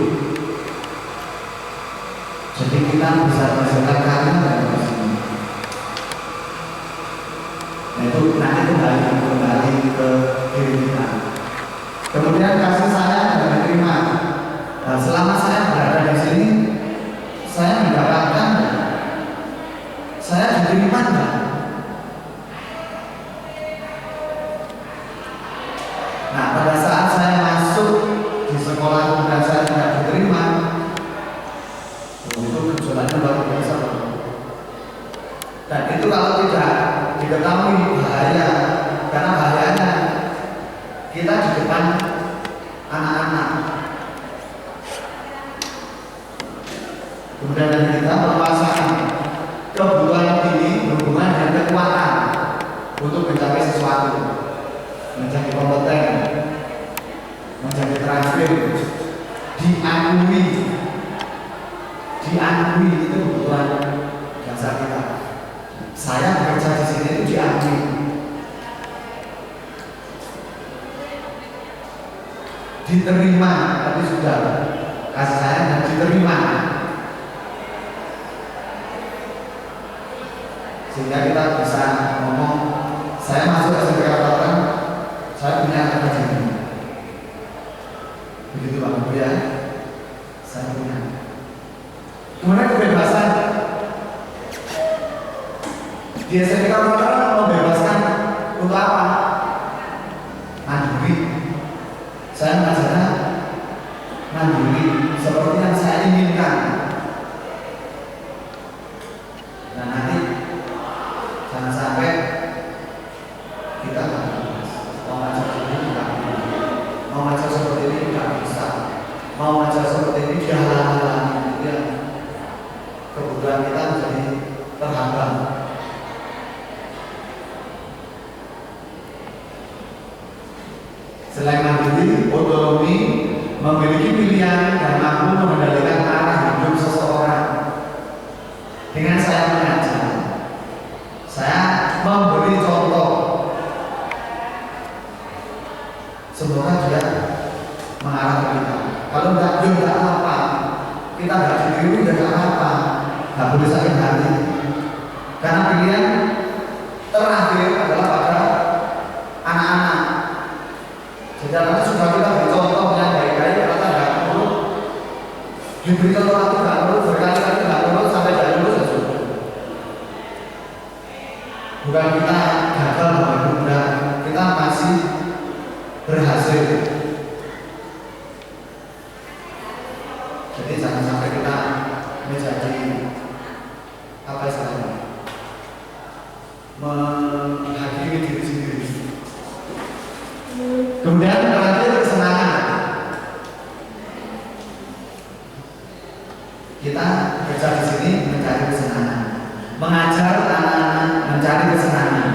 Jadi kita bisa menghasilkan karya dari sini. Nah itu nanti kembali ke diri kita. Kemudian kasih sayang dan diterima. Nah, selama saya berada di sini, saya mendapatkan, saya diterima enggak? Nah, pada saat saya masuk di sekolah dan saya tidak diterima, itu gejolaknya luar biasa. Dan itu kalau tidak diketahui bahaya, karena bahayanya kita di depan anak-anak. Kemudian dari kita meluaskan kebutuhan ini berhubungan dengan kekuatan untuk mencapai sesuatu, menjadi kompeten, menjadi terakhir, diakui itu kebutuhan dasar kita. Saya bekerja di sini itu diakui. Diterima, tapi sudah kasih sayang dan diterima, sehingga kita bisa ngomong, saya masuk SMP Katoran, saya punya akademi. Begitu Pak Ibu ya, saya punya. Kemudian kebebasan di SMP Katoran membebaskan untuk apa? Mandiri. Saya merasa mandiri seperti yang saya inginkan. Nah nanti jangan sampai kita mau ngajar seperti ini tidak bisa, mau ngajar seperti ini tidak bisa, mau ngajar seperti ini dihalang-halangi, kemudian kebutuhan kita menjadi terhambat. Selain mandiri, otonomi, memiliki pilihan dan mampu mengendalikan arah hidup seseorang. Dengan saya mengajar, saya memberi contoh. Semoga dia mengarah ke kita. Kalau tidak apa, kita tidak ditiru, tidak apa, tidak boleh sakit hati. Karena pilihan terakhir adalah pada anak-anak. Karena sudah kita beri contoh yang baik-baik, kita tidak perlu diberi contoh itu tidak perlu berkali-kali, tidak perlu sampai dari dulu saja. Bukan kita gagal berbunda, kita masih berhasil. Jadi jangan sampai kita menjadi apa istilahnya, menghakimi diri sendiri. Kemudian terakhir kesenangan. Kita bekerja di sini mencari kesenangan, mengajar anak-anak mencari kesenangan.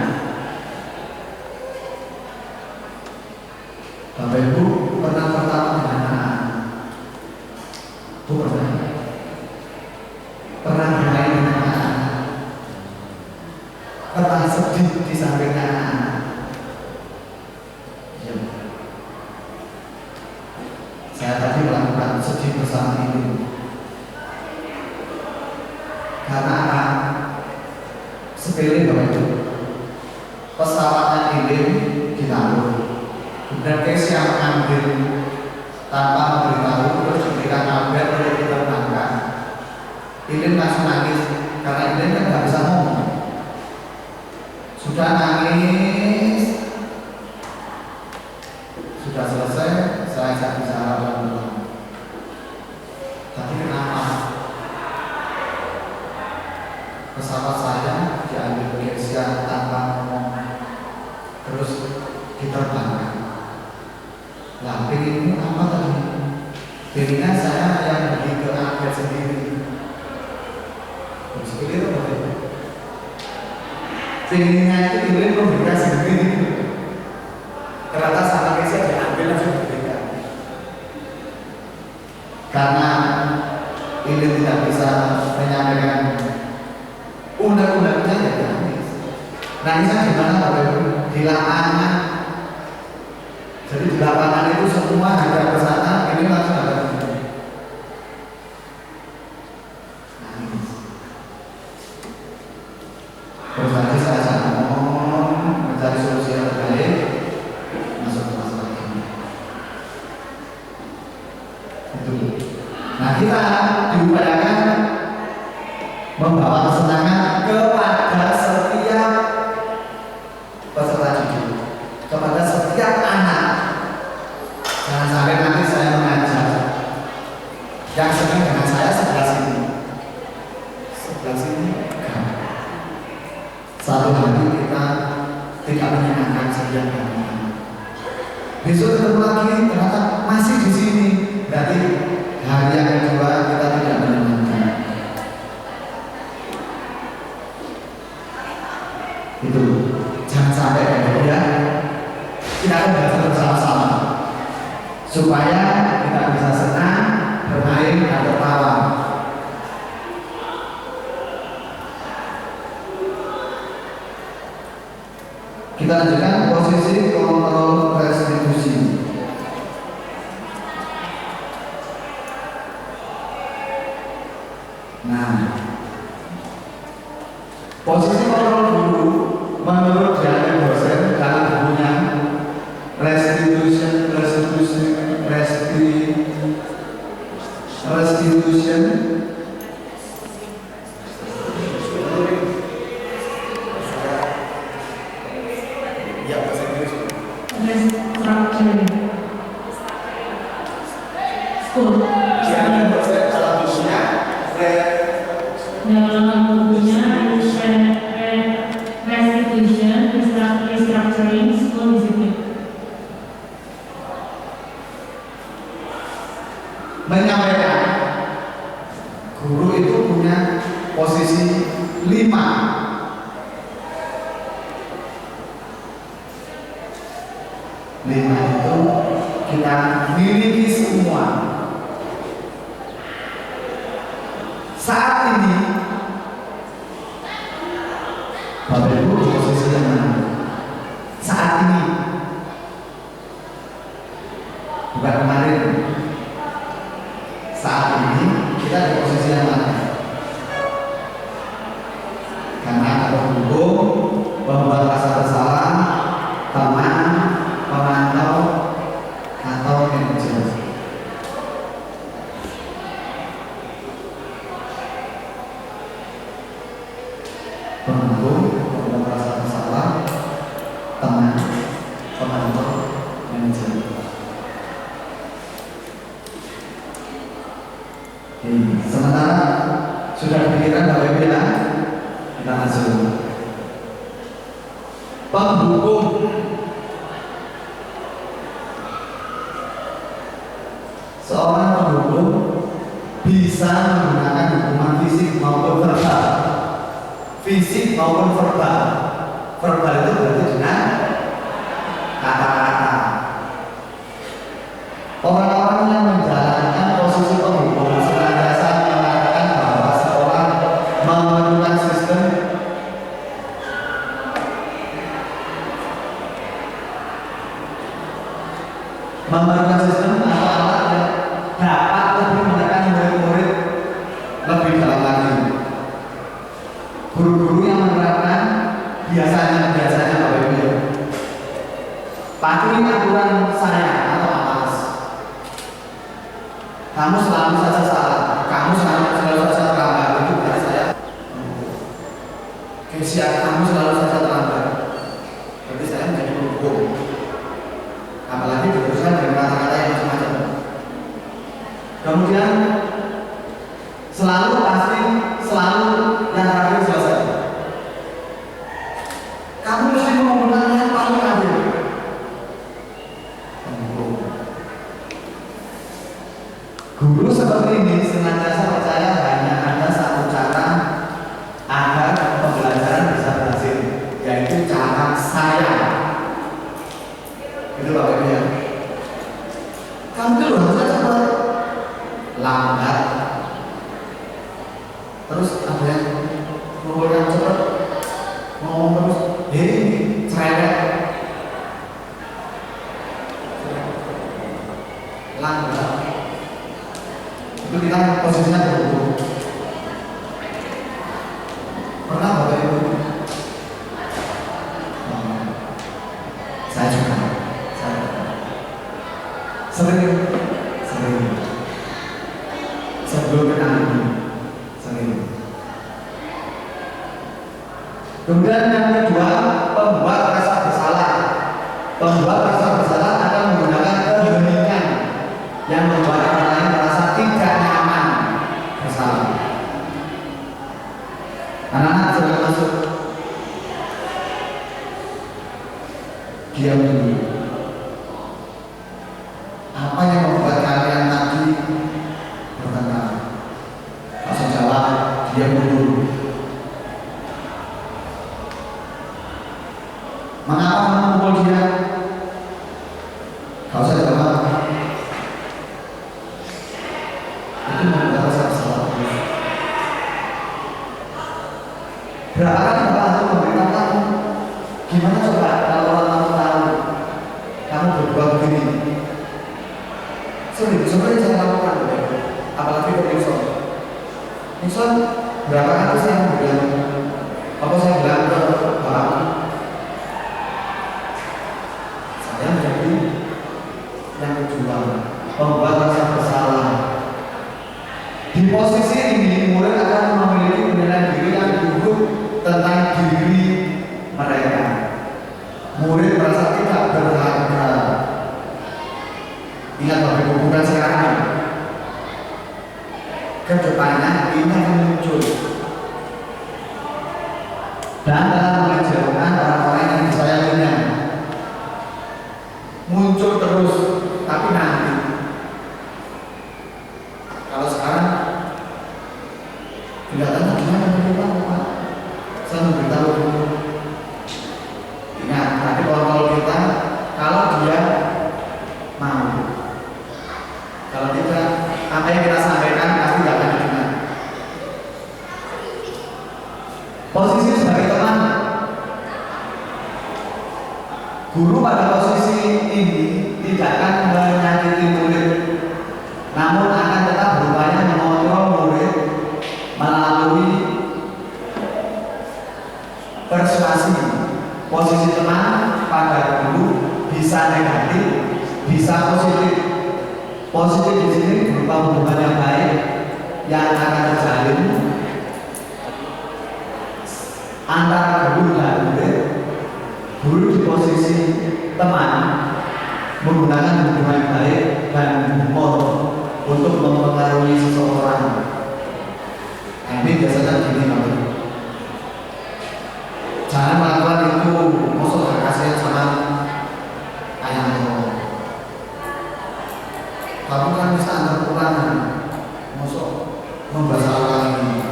Bapak Ibu pernah pertama dengan anak-anak? Bu pernah bermain dengan anak-anak? Pernah sedih di samping anak-anak? Saya tadi melakukan sedih bersama ini karena apa? Sepele Bapak Ibu, pesawatnya Ilim ditaruh, kemudian Kes yang mengambil tanpa memberitahu, terus diberikan kabar oleh kita berangkat. Ilim langsung nangis karena Ilim kan nggak bisa ngomong. Sudah nangis, sudah selesai, saya ajak bicara pelan-pelan. Tapi kenapa pesawat saya diambil Kesia tanpa ngomong, terus diterbangkan? Lah pengenmu apa tadi? Pengennya saya yang pergi ke Aceh sendiri. Seperti itu boleh. Pengennya itu ingin memberikan sendiri. Ternyata sama Kesia diambil langsung diberikan. Karena ini tidak bisa menyampaikan undang-undangnya ya nangis. Nangisnya di mana Bapak Ibu? Di lapangan. Jadi di lapangan itu semua ada ke sana, ini langsung ada ke sini. Nangis. Terus nanti saya ngomong mencari solusi yang terbaik, masuk ke masalah ini. Itu. Nah kita diupayakan membawa kesenangan kepada setiap peserta didik, kepada setiap anak. Jangan sampai nanti saya mengajar yang senang dengan saya sebelah sini, enggak. Satu hari kita tidak menyenangkan setiap hari. Besok ketemu lagi ternyata masih di sini, berarti hari yang kedua kita tidak menyenangkan. Itu jangan sampai gitu ya. Kita akan belajar bersama-sama supaya kita bisa senang, bermain dan tertawa. Kita lanjutkan posisi kontrol restitusi. Nah, posisi kontrol dulu menurut Diana dosen dalam bukunya restitution Ya bahasa Inggris. Restructuring. School. Diana dosen dalam bukunya Dalam bukunya restitution, restructuring, school discipline. menyampaikan guru itu punya posisi 5. Itu kita miliki semua. Saat ini Bapak Ibu di posisi yang mana? Saat ini, bukan kemarin. Saat ini kita di posisi yang mana? Karena ada hukum, pembuat rasa bersalah, teman, pemantau, atau manajer. Pemantau, pembuat rasa bersalah, teman, pemantau, manajer. Sementara sudah dipikirkan Bapak Ibu ya, kita langsung. Penghukum. Seorang penghukum bisa menggunakan hukuman fisik maupun verbal. Fisik maupun verbal. Verbal itu berarti dengan kata-kata. Orang-orang yang menjalankan posisi penghukum senantiasa mengatakan bahwa seorang memerlukan sistem atau alat yang dapat lebih menekan murid-murid lebih dalam lagi. Guru-guru yang menerapkan biasanya Bapak Ibu ya, patuhi aturan saya atau atas. Kamu selalu saja salah, kamu selalu saja terlambat, itu berarti saya. Kesia, kamu selalu saja terlambat, berarti saya menjadi penghukum. Apalagi diteruskan dengan kata-kata yang macam-macam. Kemudian Guru seperti ini senantiasa percaya hanya ada satu cara agar pembelajaran bisa berhasil, yaitu cara saya. Itu Bapak Ibu ya. Kamu itu harusnya cepat, lambat. Terus ada yang ngomong yang cepat, ngomong terus, cerewet, lambat. Itu kita posisinya berburu. Pernah Bapak Ibu? Saya juga. Sering. Sebelum kenal ini, sering. Kemudian yang kedua, pembuat rasa bersalah. Pembuat rasa bersalah akan menggunakan keheningan yang membuat orang lain merasa tidak nyaman bersalah. Anak-anak sudah masuk, diam dulu. Apa yang membuat kalian tadi bertengkar? Gak usah jawab, diam dulu. Mengapa memukul dia? Gak usah jawab. Itu membuat rasa bersalah. Berapa kali Bapak Antum memberitahu kamu? Gimana coba kalau orang tahu kamu berbuat begini? Sebenarnya saya lakukan, apalagi ke Nixon berapa kali saya bilang, apa saya bilang ke Bapak, saya menjadi yang kedua, pembuat rasa bersalah. Di posisi ini murid akan memiliki penilaian diri yang buruk tentang diri mereka. Murid merasa tidak berharga. Ingat Bapak Ibu, bukan sekarang. Kedepannya ini akan muncul. Dan dalam mengajarkan orang-orang yang disayanginya muncul terus, tapi nanti. Kalau sekarang kelihatannya gimana beritahu Pak? Saya memberitahu dulu. Ingat, nanti kontrol kita kalau dia mau. Kalau tidak, apa yang kita sampaikan pasti tidak akan didengar. Posisi sebagai teman, guru pada posisi ini tidak akan menyakiti murid, namun akan tetap berupaya mengontrol murid melalui persuasi. Posisi teman pada guru bisa negatif, bisa positif. Positif di sini berupa hubungan yang baik yang akan terjalin antara guru dan murid. Guru di posisi teman menggunakan hubungan baik dan humor untuk mempengaruhi seseorang. Ini biasanya gini Bapak. Jangan melakukan itu, musuh kasihan sama ayahmu. Kamu kan bisa antar kekurangan, musuh membaca lagi.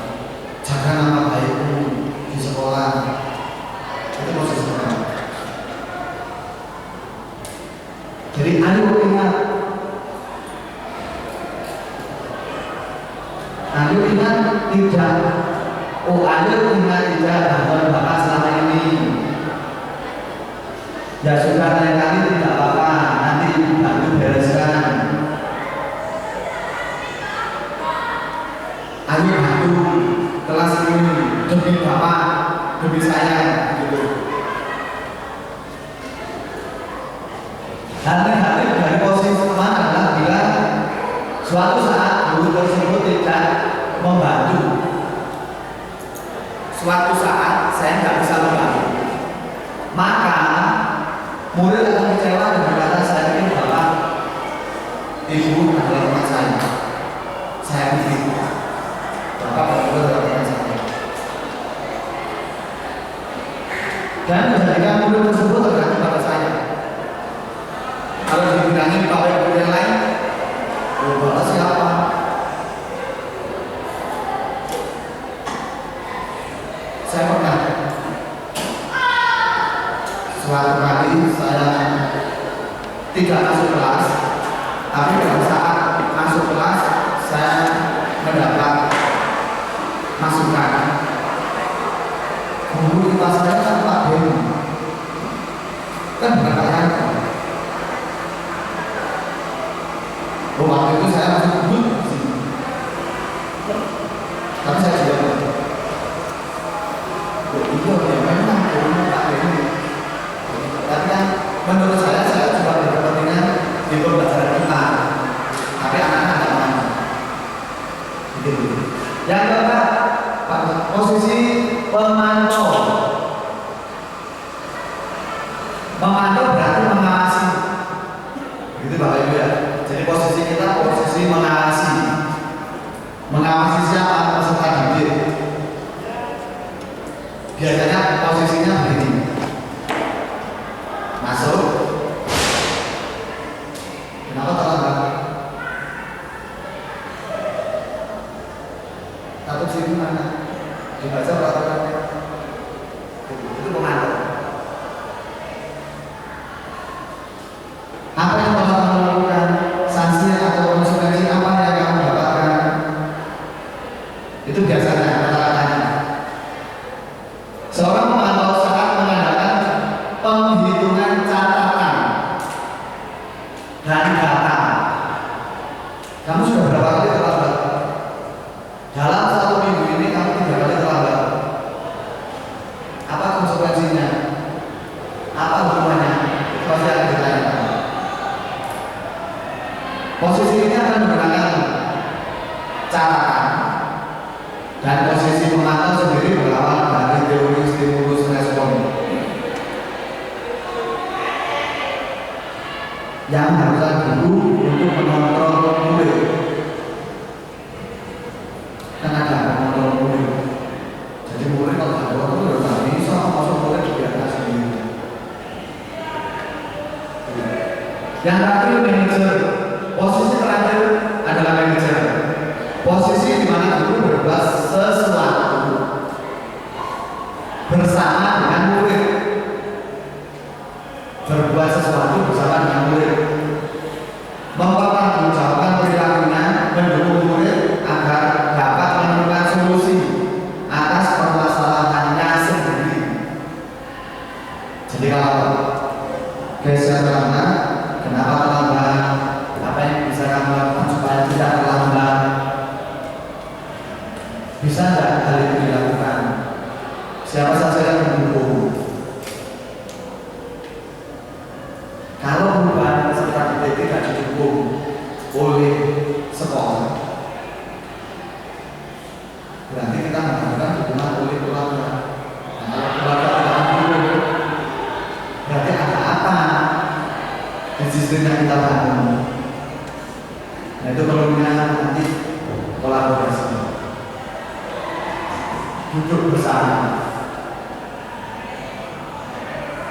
Jaga nama baikmu di sekolah. Itu posisi teman. Jadi ayo ingat. Ayo ingat tidak. Ayo ingat tidak bantuan Bapak selama ini. Ya sudah lain kali tidak apa-apa. Nanti bantu bereskan. Ayo bantu kelas ini demi Bapak, demi saya, gitu. Hati-hati dari posisi teman adalah bila suatu saat guru tersebut tidak membantu. Suatu saat saya nggak bisa membantu, maka murid akan kecewa dan berkata, saya ingin Bapak, Ibu adalah teman saya ingin Bapak betul adalah teman saya. Dan menjadikan murid tersebut tergantung pada saya. Kalau dibilangin Bapak Ibu yang lain, Bapak siapa? Oh, waktu itu saya masih duduk di sini. Tapi saya juga itu ya memang tak ini. Tapi kan menurut saya juga berkepentingan di pembelajaran kita. Tapi anak-anak tidak mau. Gitu. Yang keempat, posisi pemantau. Memantau berarti mengawasi. Gitu Bapak Ibu ya. Jadi posisi kita posisi mengawasi. Mengawasi siapa peserta didik. Biasanya posisinya begini. Masuk. Kenapa terlambat? Takut sini mana? Dibaca peraturannya. Itu pemantau. Apa yang telah kamu lakukan? Sanksi atau konsekuensi apa yang kamu dapatkan? Itu biasanya kata-katanya. Seorang pemantau sangat mengadakan penghitungan catatan dan data. Kamu sudah berapa kali terlambat? Dalam 1 minggu ini kamu 3 kali terlambat. Apa konsekuensinya? Apa hukumannya? Itu pasti akan ditanyakan. Posisi ini akan menggunakan catatan dan posisi pemantau sendiri berawal dari teori stimulus respon yang harusnya dulu untuk mengontrol murid. Kan ada mengontrol murid. Jadi murid kalau ada waktu itu tidak bisa masuk murid biarkan sendiri. Yang terakhir manajer. Posisi terakhir adalah manajer. Posisi di mana guru berbuat sesuatu bersama dengan murid. Berbuat sesuatu bersama dengan murid. Mempertanggungjawabkan perilakunya, mendukung murid agar dapat menemukan solusi atas permasalahannya sendiri. Jadi kalau geser terlambat, kenapa terlambat? Apa yang bisa kamu lakukan supaya tidak terlambat? Bisa tidak hal itu dilakukan? Siapa saja yang mendukung? Kalau perubahan peserta didik tidak didukung oleh sekolah, berarti kita menggunakan dukungan oleh keluarga. Nah, kalau keluarga tidak mendukung, berarti ada apa di sistem yang kita bangun? Nah, itu perlunya nanti kolaborasi, duduk bersama.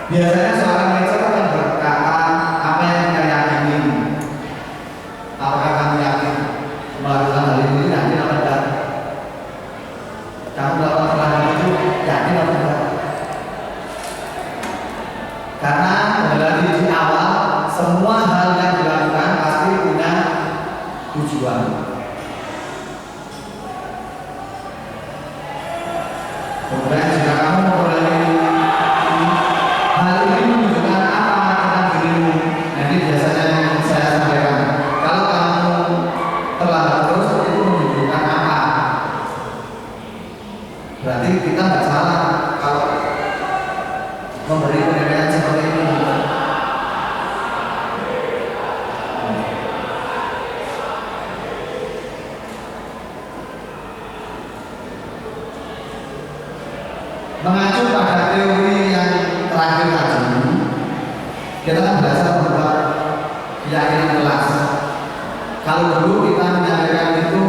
Biasanya seorang manajer akan berkata apa yang kita yakini. Apakah kamu yakin melakukan hal ini yakin apa tidak? Kamu melakukan hal itu yakin apa tidak? Karena kembali di awal semua hal yang dilakukan pasti punya tujuan. Kemudian jika kamu memulai hal ini menunjukkan apa tentang dirimu, nanti biasanya yang saya sampaikan. Kalau kamu terlambat terus itu menunjukkan apa? Berarti kita nggak salah kalau memberi penilaian seperti ini. Mengacu pada teori yang terakhir tadi, kita kan belajar membuat keyakinan kelas. Kalau dulu kita menyampaikan itu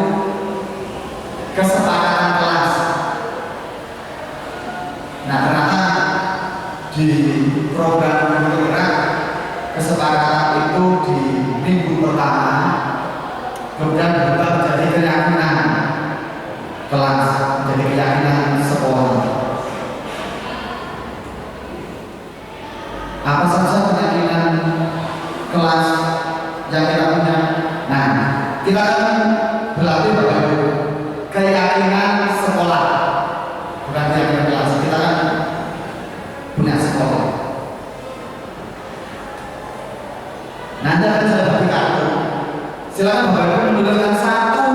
kesepakatan kelas. Nah, ternyata di program bergerak kesepakatan itu di minggu pertama, kemudian berubah menjadi keyakinan kelas, menjadi keyakinan sekolah. Apa saja keyakinan kelas yang kita punya? Nah, kita akan berlatih Bapak Ibu keyakinan sekolah, bukan keyakinan kelas. Kita kan punya sekolah. Nanti akan saya bagi kartu. Silakan Bapak Ibu menunjukkan satu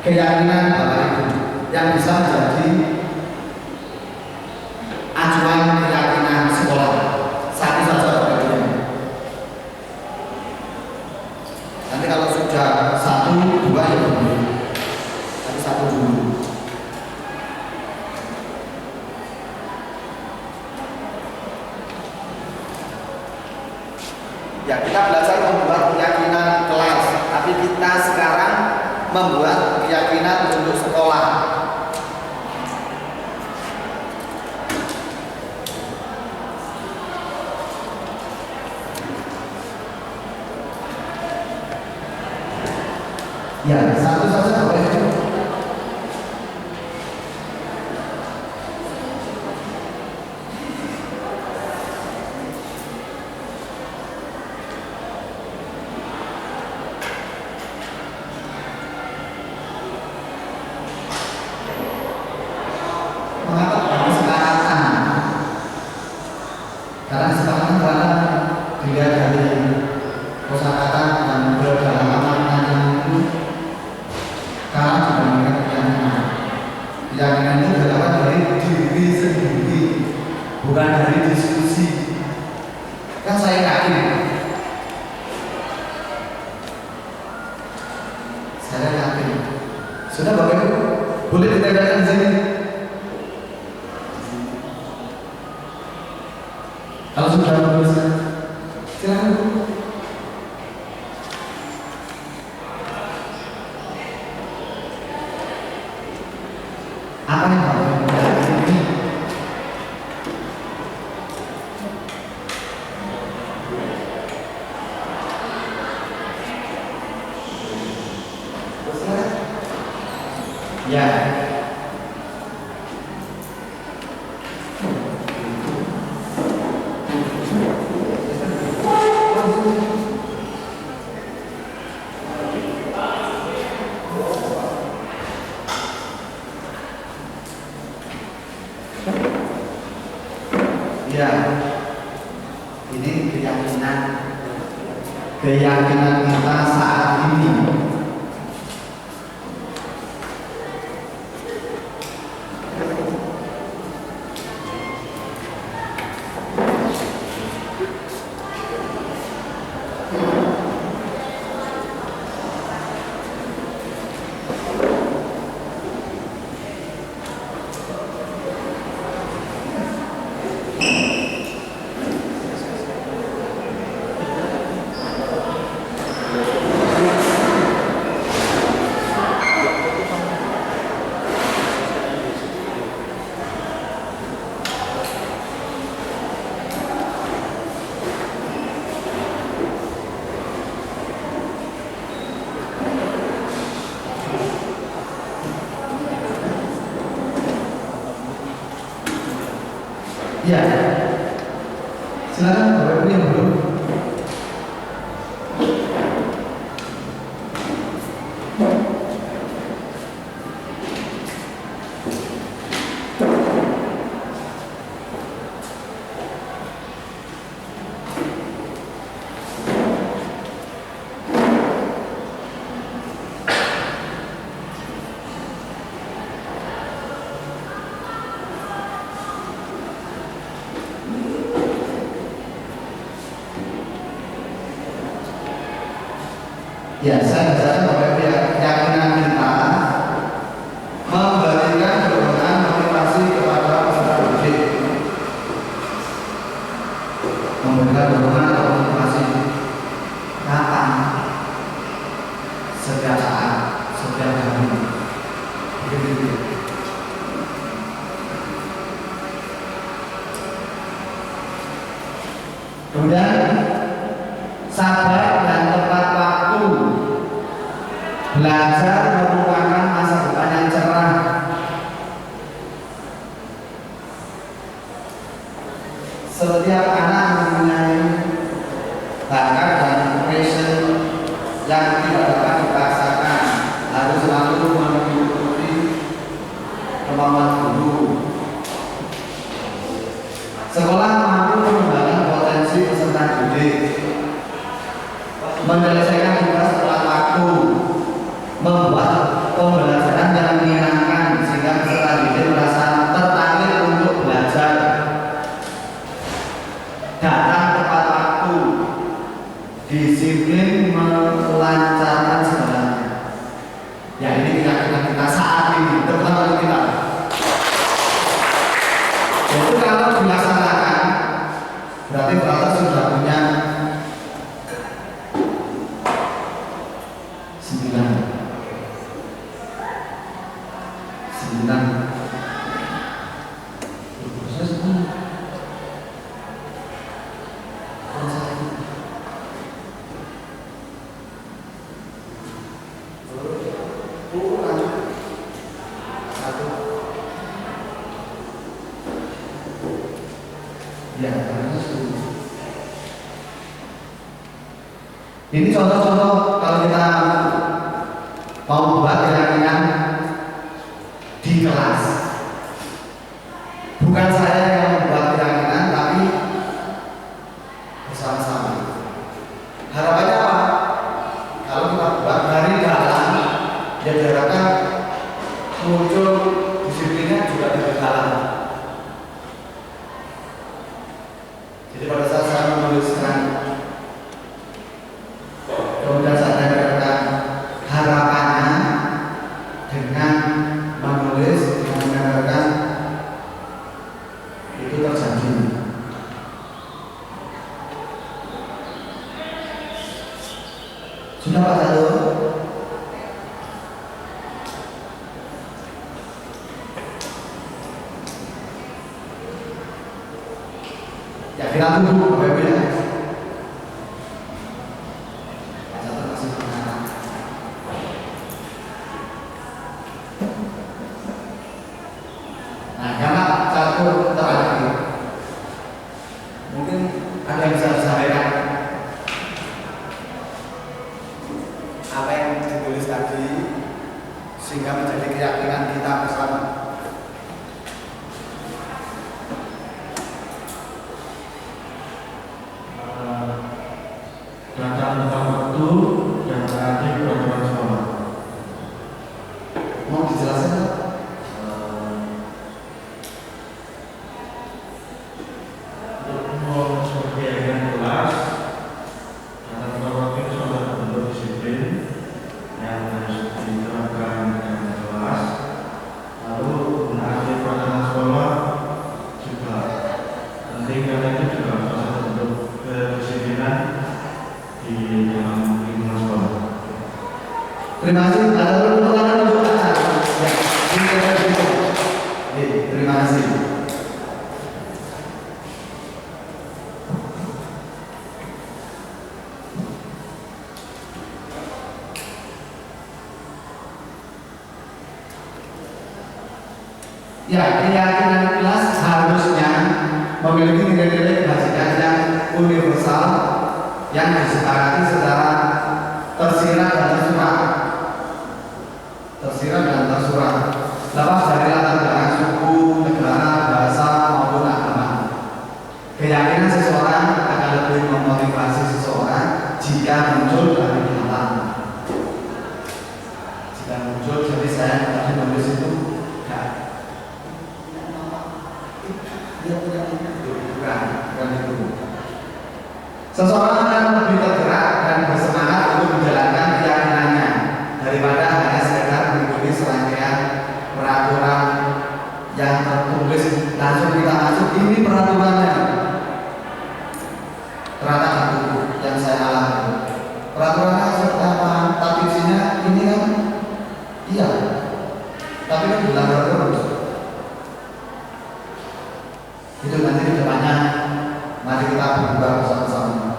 keyakinan Bapak Ibu yang bisa menjadi acuan keyakinan sekolah. Satu saja Bapak Ibu. Nanti kalau sudah satu, dua ya boleh. Tapi satu dulu. Ya, kita belajar membuat keyakinan kelas, tapi kita sekarang membuat keyakinan untuk sekolah. Ya, satu saja boleh. Mengapa kami sepakatan? Karena sepakatan karena dilihat dari kosakata dan kedalaman yang itu kalah dibandingkan keyakinan. Keyakinan itu didapat dari diri sendiri, bukan dari diskusi. Kan saya yakin, saya yakin. Sudah Bapak Ibu, boleh ditanyakan di sini. Kalau sudah menuliskan, silakan Bu. Apa yang Bapak Ibu yakini? Ya. Ya, ini keyakinan kita saat ini. Ya, silakan Bapak Ibu yang belum. Ya, saya bacakan Bapak Ibu ya. Keyakinan kita memberikan dorongan motivasi kepada peserta didik. Memberikan dorongan atau motivasi kapan? Setiap saat, setiap hari. Begitu. Kemudian sabar dan tepat waktu. Belajar merupakan masa depan yang cerah. Setiap anak mempunyai bakat dan passion yang tidak dapat dipaksakan, harus selalu mengikuti kemauan guru. Sekolah mampu mengembangkan potensi peserta didik. menyelesaikan tugas tepat waktu, membuat pembelajaran yang menyenangkan sehingga peserta didik merasa tertarik untuk belajar, datang tepat waktu, disiplin, melancarkan segalanya. Ya, ini keyakinan kita saat ini, teman-teman kita. Itu kalau dilaksanakan, berarti kita sudah punya 9. Ini contoh-contoh kalau kita mau buat keyakinan di kelas. Bukan saya yang membuat keyakinan, tapi bersama-sama. Harapannya apa? Kalau kita buat dari dalam, ya diharapkan muncul disiplinnya juga dari dalam. Jadi pada saat saya menuliskan, kemudian saya katakan harapannya dengan menulis dan mengatakan itu terjadi. Sudah Pak Satu? Ya kita tunggu Bapak Ibu ya. Nah, karena catur terakhir, mungkin ada yang bisa disampaikan apa yang ditulis tadi sehingga menjadi keyakinan kita bersama. Datang tepat waktu dan taati peraturan sekolah. Mau dijelaskan? Mau seperti yang kelas, datang tepat waktu itu sudah bentuk disiplin yang harus diterapkan dalam kelas. Lalu menaati peraturan sekolah juga penting karena itu juga salah satu bentuk kedisiplinan di dalam lingkungan sekolah. Terima kasih. Ada pertanyaan untuk Pak? Ya, terima kasih. Ya, keyakinan kelas harusnya memiliki nilai-nilai kebajikan yang universal yang disepakati secara tersirat dan tersurat. Tersirat dan tersurat. Lepas dari latar belakang suku, negara, bahasa maupun agama. Keyakinan seseorang akan lebih memotivasi seseorang jika muncul dari dalam. Jika muncul, jadi saya tadi menulis itu dia punya itu bukan itu. Seseorang akan lebih tergerak dan bersemangat untuk menjalankan keyakinannya daripada hanya sekedar mengikuti serangkaian peraturan yang tertulis langsung kita masuk ini peraturannya. Ternyata itu yang saya alami. Peraturannya seperti apa? Tapi isinya ini kan iya. Tapi kan dilanggar terus. Itu nanti ke depannya mari kita berubah bersama-sama.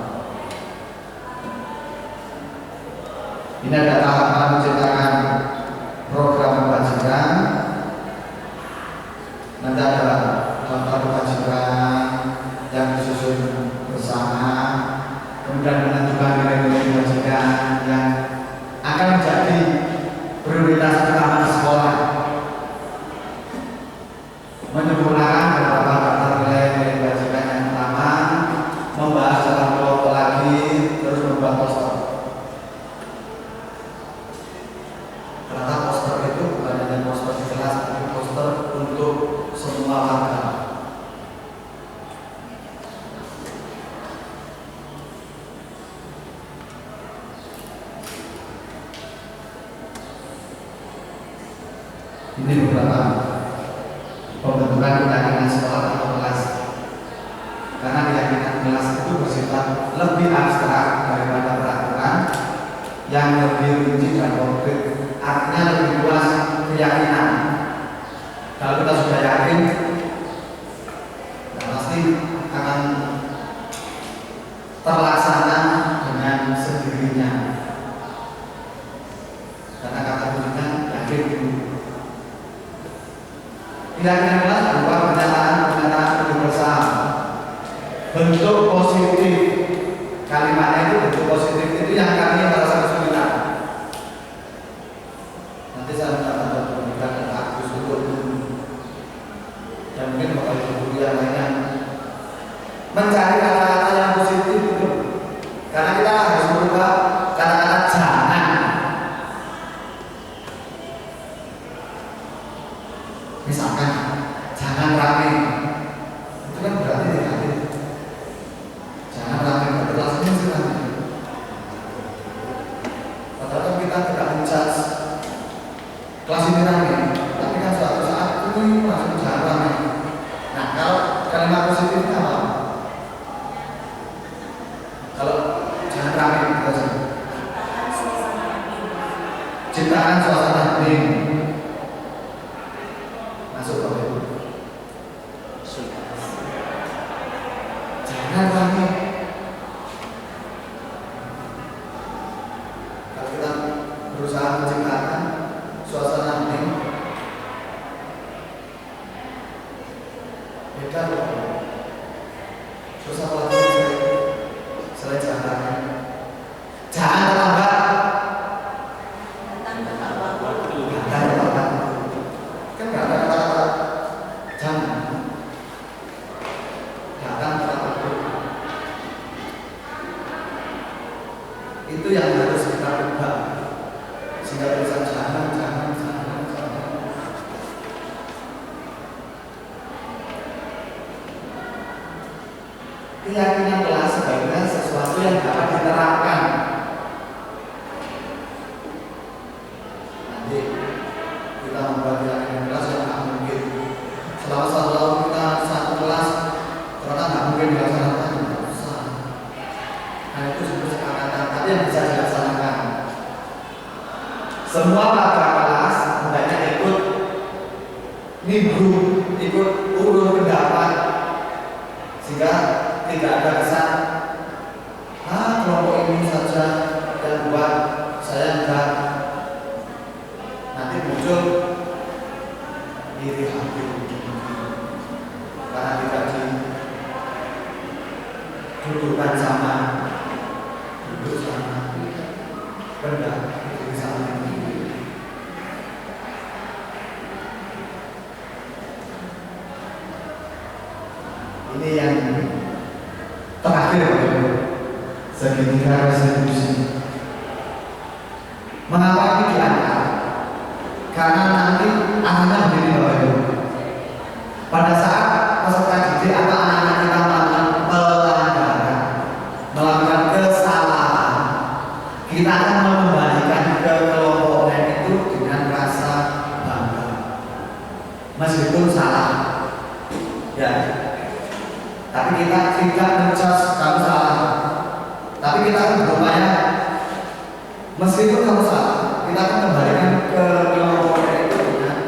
Ini ada tahapan menciptakan program kebajikan. Nanti ada daftar kebajikan yang disusun bersama. Kemudian menentukan nilai-nilai kebajikan yang akan menjadi prioritas utama di sekolah. Menyempurnakan beberapa daftar nilai kebajikan yang pertama, membahas dalam kelompok lagi, terus membuat poster. semua warga. Ini beberapa pembentukan keyakinan sekolah atau kelas. Karena keyakinan kelas itu bersifat lebih abstrak daripada peraturan yang lebih rinci dan konkret. Artinya lebih luas keyakinan. Kalau kita sudah yakin, ya pasti akan terlaksana dengan sendirinya. Karena kata kuncinya yakin. Keyakinan kelas berupa pernyataan universal, bentuk positif. Kalimatnya itu bentuk positif itu yang kami merasa kesulitan. Nanti saya minta bantuan pendidikan dan Agus untuk dan mungkin bapak ibu guru yang lainnya mencari kata-kata yang positif itu. Karena kita harus merubah kata-kata jangan. Misalkan jangan rame, itu kan berarti negatif. Jangan rame, berarti langsung sih rame. Padahal kita tidak menjudge kelas ini rame, tapi kan suatu saat ini langsung jangan rame. Nah, kalau kalimat positifnya apa? Kalau jangan rame, kita saja. Ciptakan suasana hening. Masuk Bapak Ibu. Jangan rame. Kalau kita berusaha menciptakan suasana hening, beda loh. Susah lagi selain jangan rame. Jangan terlambat. Datang tepat waktu. Kan nggak ada kata-kata jangan. Datang tepat waktu. Itu yang harus kita ubah. Sehingga tulisan jangan. Keyakinan kelas sebagai sesuatu yang dapat diterapkan. Nanti kita membuat keyakinan kelas yang tak mungkin. Selama satu tahun kita satu kelas, ternyata nggak mungkin dilaksanakan. Susah. Nah itu sebuah kesepakatan, tapi yang bisa dilaksanakan. Semua warga kelas hendaknya ikut nimbrung, ikut urut pendapat, sehingga tidak ada kesan kelompok ini saja yang buat, saya enggak. Nanti muncul iri hati karena tidak didudukan sama, duduk sama benda itu sama. Ini yang terakhir, segitiga restitusi. Mengapa ini diangkat? Karena nanti arahnya begini Bapak Ibu. Pada saat peserta didik atau anak-anak kita melakukan pelanggaran, melakukan kesalahan, kita akan mengembalikan ke kelompoknya itu dengan rasa bangga, meskipun salah. Ya. Tapi kita tidak menjudge kamu salah. Tapi kita akan berupaya meskipun kamu salah, kita akan kembalikan ke kelompoknya itu dengan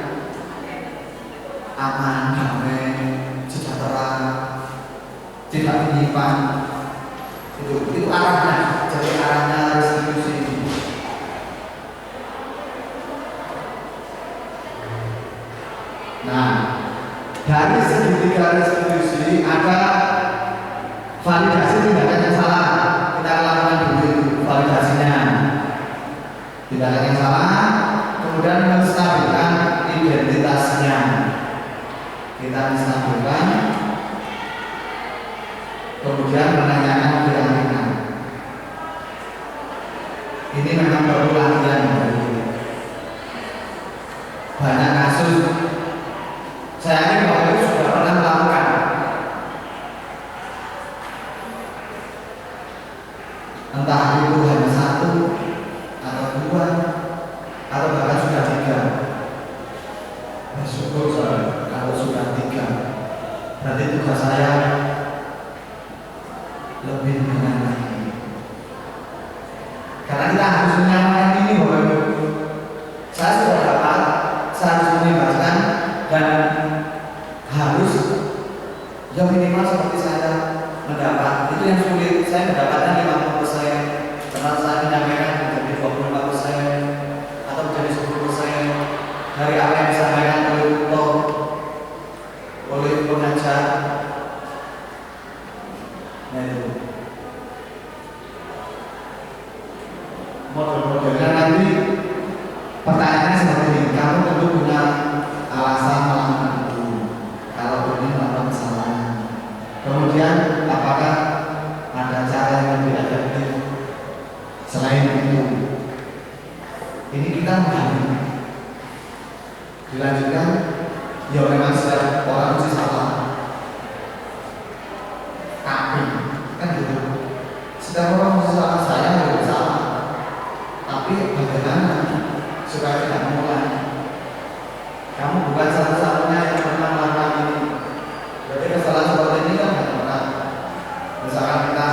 aman, damai, sejahtera, tidak menyimpan. Itu arahnya. Jadi arahnya restitusi. Nah, dari segitiga restitusi ada validasi tindakan yang salah. Kita lakukan dulu validasinya. Tindakan yang salah, kemudian menstabilkan identitasnya. Kita menstabilkan, kemudian menanyakan keyakinan. Ini memang perlu latihan. Banyak kasus, saya yakin bahwa itu sudah itu hanya satu atau dua atau bahkan sudah tiga. Bersyukur saudara kalau sudah tiga. Berarti tugas saya lebih benar lagi. Karena kita harus menyamakan ini Bapak Ibu. Saya sudah dapat, saya harus menyebarkan dan harus yang minimal seperti saya mendapat. Itu yang sulit. Saya mendapatkan 50%, karena saya menyampaikan menjadi 25% atau menjadi 10% dari apa yang disampaikan oleh tutor, oleh pengajar. Nah itu model-modelnya nanti pertanyaannya seperti ini. Kamu tentu punya alasan melakukan itu. Kalau ini melakukan kesalahan. Kemudian apakah ada cara yang lebih efektif selain itu? Ini kita memahami. Dilanjutkan, ya memang setiap orang mesti salah. Tapi kan gitu. Setiap orang mesti salah, saya juga salah. Tapi bagaimana supaya tidak mengulangi? Kamu bukan satu-satunya yang pernah melakukan ini. Jadi kesalahan seperti ini kan tidak pernah. Misalkan kita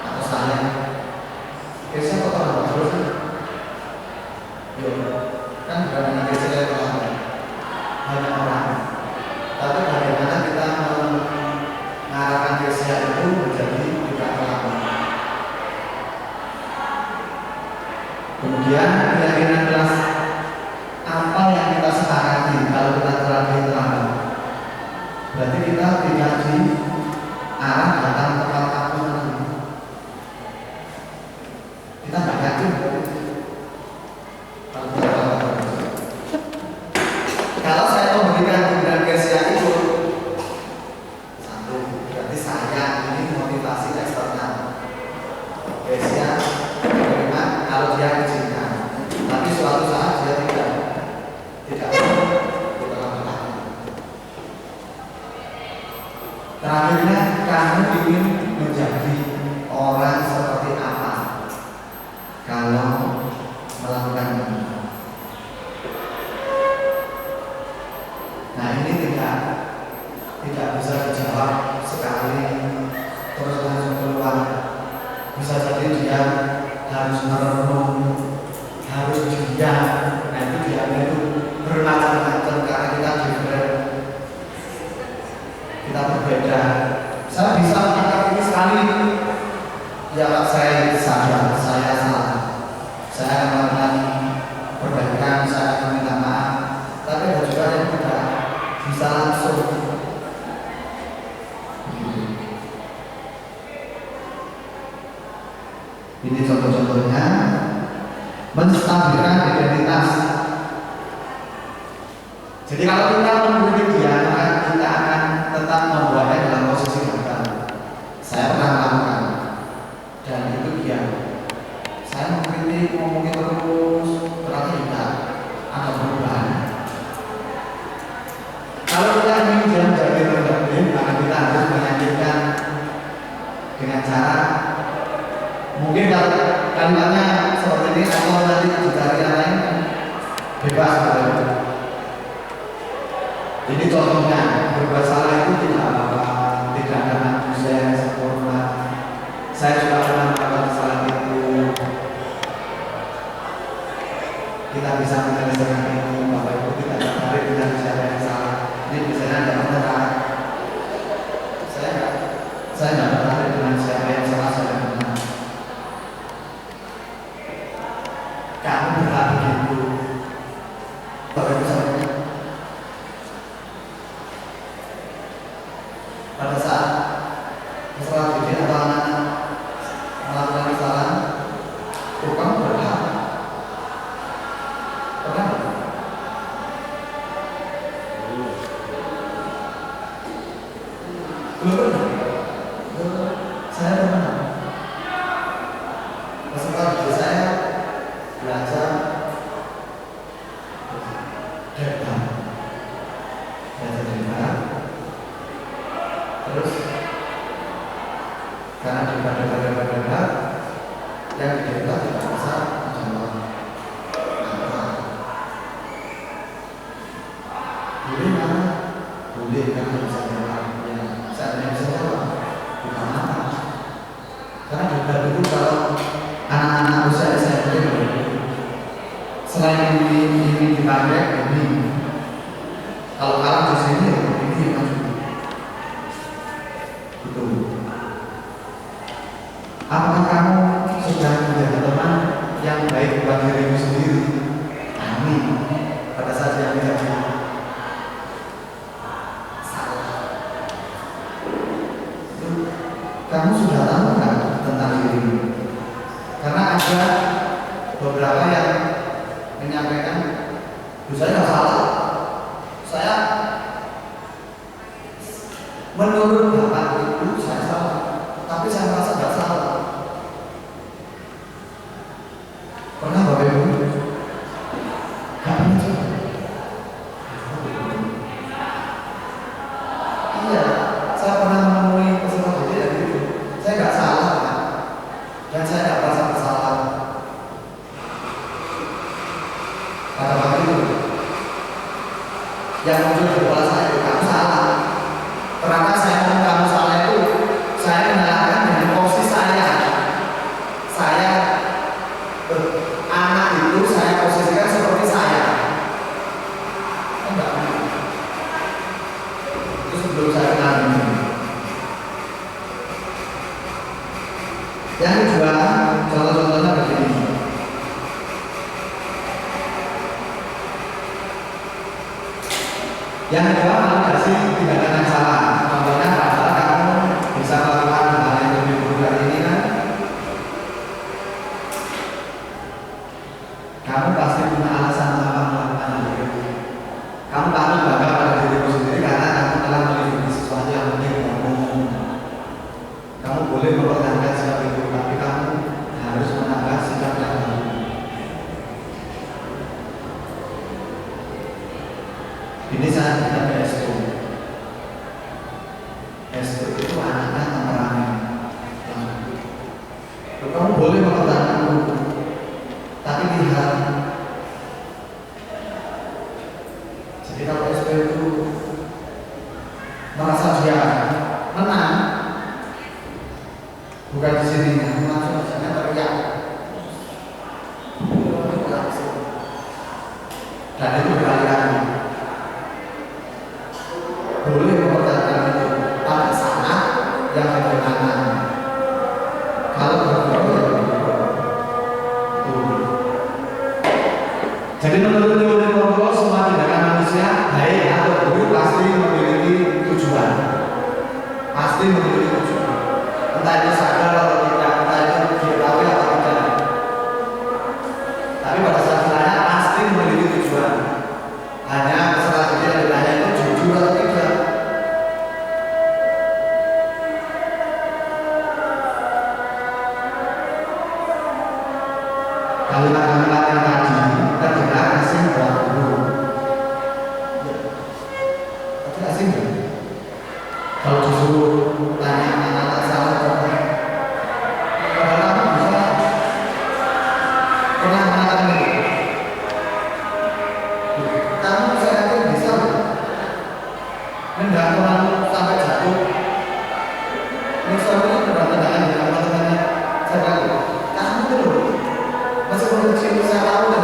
atau saya, biasanya kok orang bagus sih? Yo, kan bukan hanya biasanya orang, banyak orang. Tapi bagaimana kita mengarahkan biasanya itu menjadi tidak melakukan? Kemudian keyakinan kelas apa yang kita sepakati kalau kita terlambat terlambat, berarti kita tidak di arah datang tempat kamu lagi. Kita nggak yakin kalau saya memberikan pemberian Kesia itu satu, berarti saya ini motivasi eksternal. Kesia bagaimana kalau dia izinkan, tapi suatu saat dia tidak terakhirnya kamu ingin menjadi orang seperti apa kalau melakukan ini? Nah ini tidak bisa dijawab sekali terus langsung keluar. Bisa jadi dia harus merenung, harus diam. Nah itu diamnya itu bermacam-macam karena kita different, kita berbeda. Saya bisa mengatakan ini sekali, ya Pak, saya sadar, saya salah, saya akan melakukan perbaikan, saya akan minta maaf. Tapi ada juga yang tidak bisa langsung. Ini contoh-contohnya menstabilkan identitas. Jadi kalau kita mengikuti dia, maka kita akan tetap membuatnya dalam posisi gagal. Saya pernah melakukan dan itu dia. Saya mengkritik, ngomongin terus, ternyata tidak ada perubahan. Kalau kita ingin menjadi terbaik, maka kita harus meyakinkan dengan cara mungkin kalau kalimatnya seperti ini atau nanti dicari yang lain bebas betul. Ini contohnya, berbuat salah itu tidak apa-apa, tidak ada manusia yang sempurna. Saya juga pernah melakukan kesalahan itu. Kita bisa menyelesaikan ini, Bapak Ibu tidak tertarik dengan siapa yang salah. Ini misalnya ada benar. Saya tidak tertarik dengan siapa yang salah, saya benar. Kamu berhak begitu. Bapak Ibu sekalian, pada saat masalah bikin atau anak melakukan kesalahan, kamu berhak. Pernah? ada beberapa yang menyampaikan, saya nggak salah, saya menurut Bapak Ibu saya salah, tapi saya merasa nggak salah. Pernah Bapak Ibu? Nggak pernah juga. Iya, saya pernah menemui peserta didik yang gitu. Saya nggak salah, Pak. Dan saya nggak merasa bersalah. Kata Bapak Ibu, yang muncul di kepala saya itu kamu salah. Ternyata saya ngomong kamu salah itu, saya menyalahkan dengan posisi saya. Saya anak itu saya posisikan seperti saya. Enggak. Itu sebelum saya kenal ini. Yang kedua, contoh-contohnya begini. Yang kedua, validasi tindakan yang salah. Contohnya adalah kamu bisa melakukan hal yang lebih buruk dari ini kan? Kamu pasti punya alasan mengapa melakukan hal itu. Kamu patut bangga pada dirimu sendiri karena kamu telah melindungi sesuatu yang penting kamu. Kamu boleh mempertahankan sikap itu, tapi kamu harus menambah sikap yang baru. Ini saya tidak ke SO. SO itu anaknya temperamen. Kamu boleh mempertahankan itu, tapi lihat. Jadi kalau SO itu merasa dia menang, bukan di sini, langsung misalnya teriak. Dan itu berkali-kali. Boleh mempertahankan itu pada saat yang berkenan. Kalau berdoa ya itu. Jadi menurut teori Monroe, semua tindakan manusia baik atau buruk pasti memiliki tujuan. Pasti memiliki tujuan. Entah itu sadar atau tidak, entah itu diketahui atau tidak. Tapi pada saat ditanya pasti memiliki tujuan. Hanya peserta didik yang ditanya itu jujur atau tidak. Kalimat-kalimat yang tadi terdengar asing buat guru. Tapi asing kan? Kalau disuruh tanya anak-anak salah contoh, padahal kamu bisa pernah mengatakan itu. Kamu saya yakin bisa nendang orang sampai jatuh. Misalnya beberapa tendangan dengan teman-temannya, saya bilang, kamu itu loh, meskipun kecil saya tahu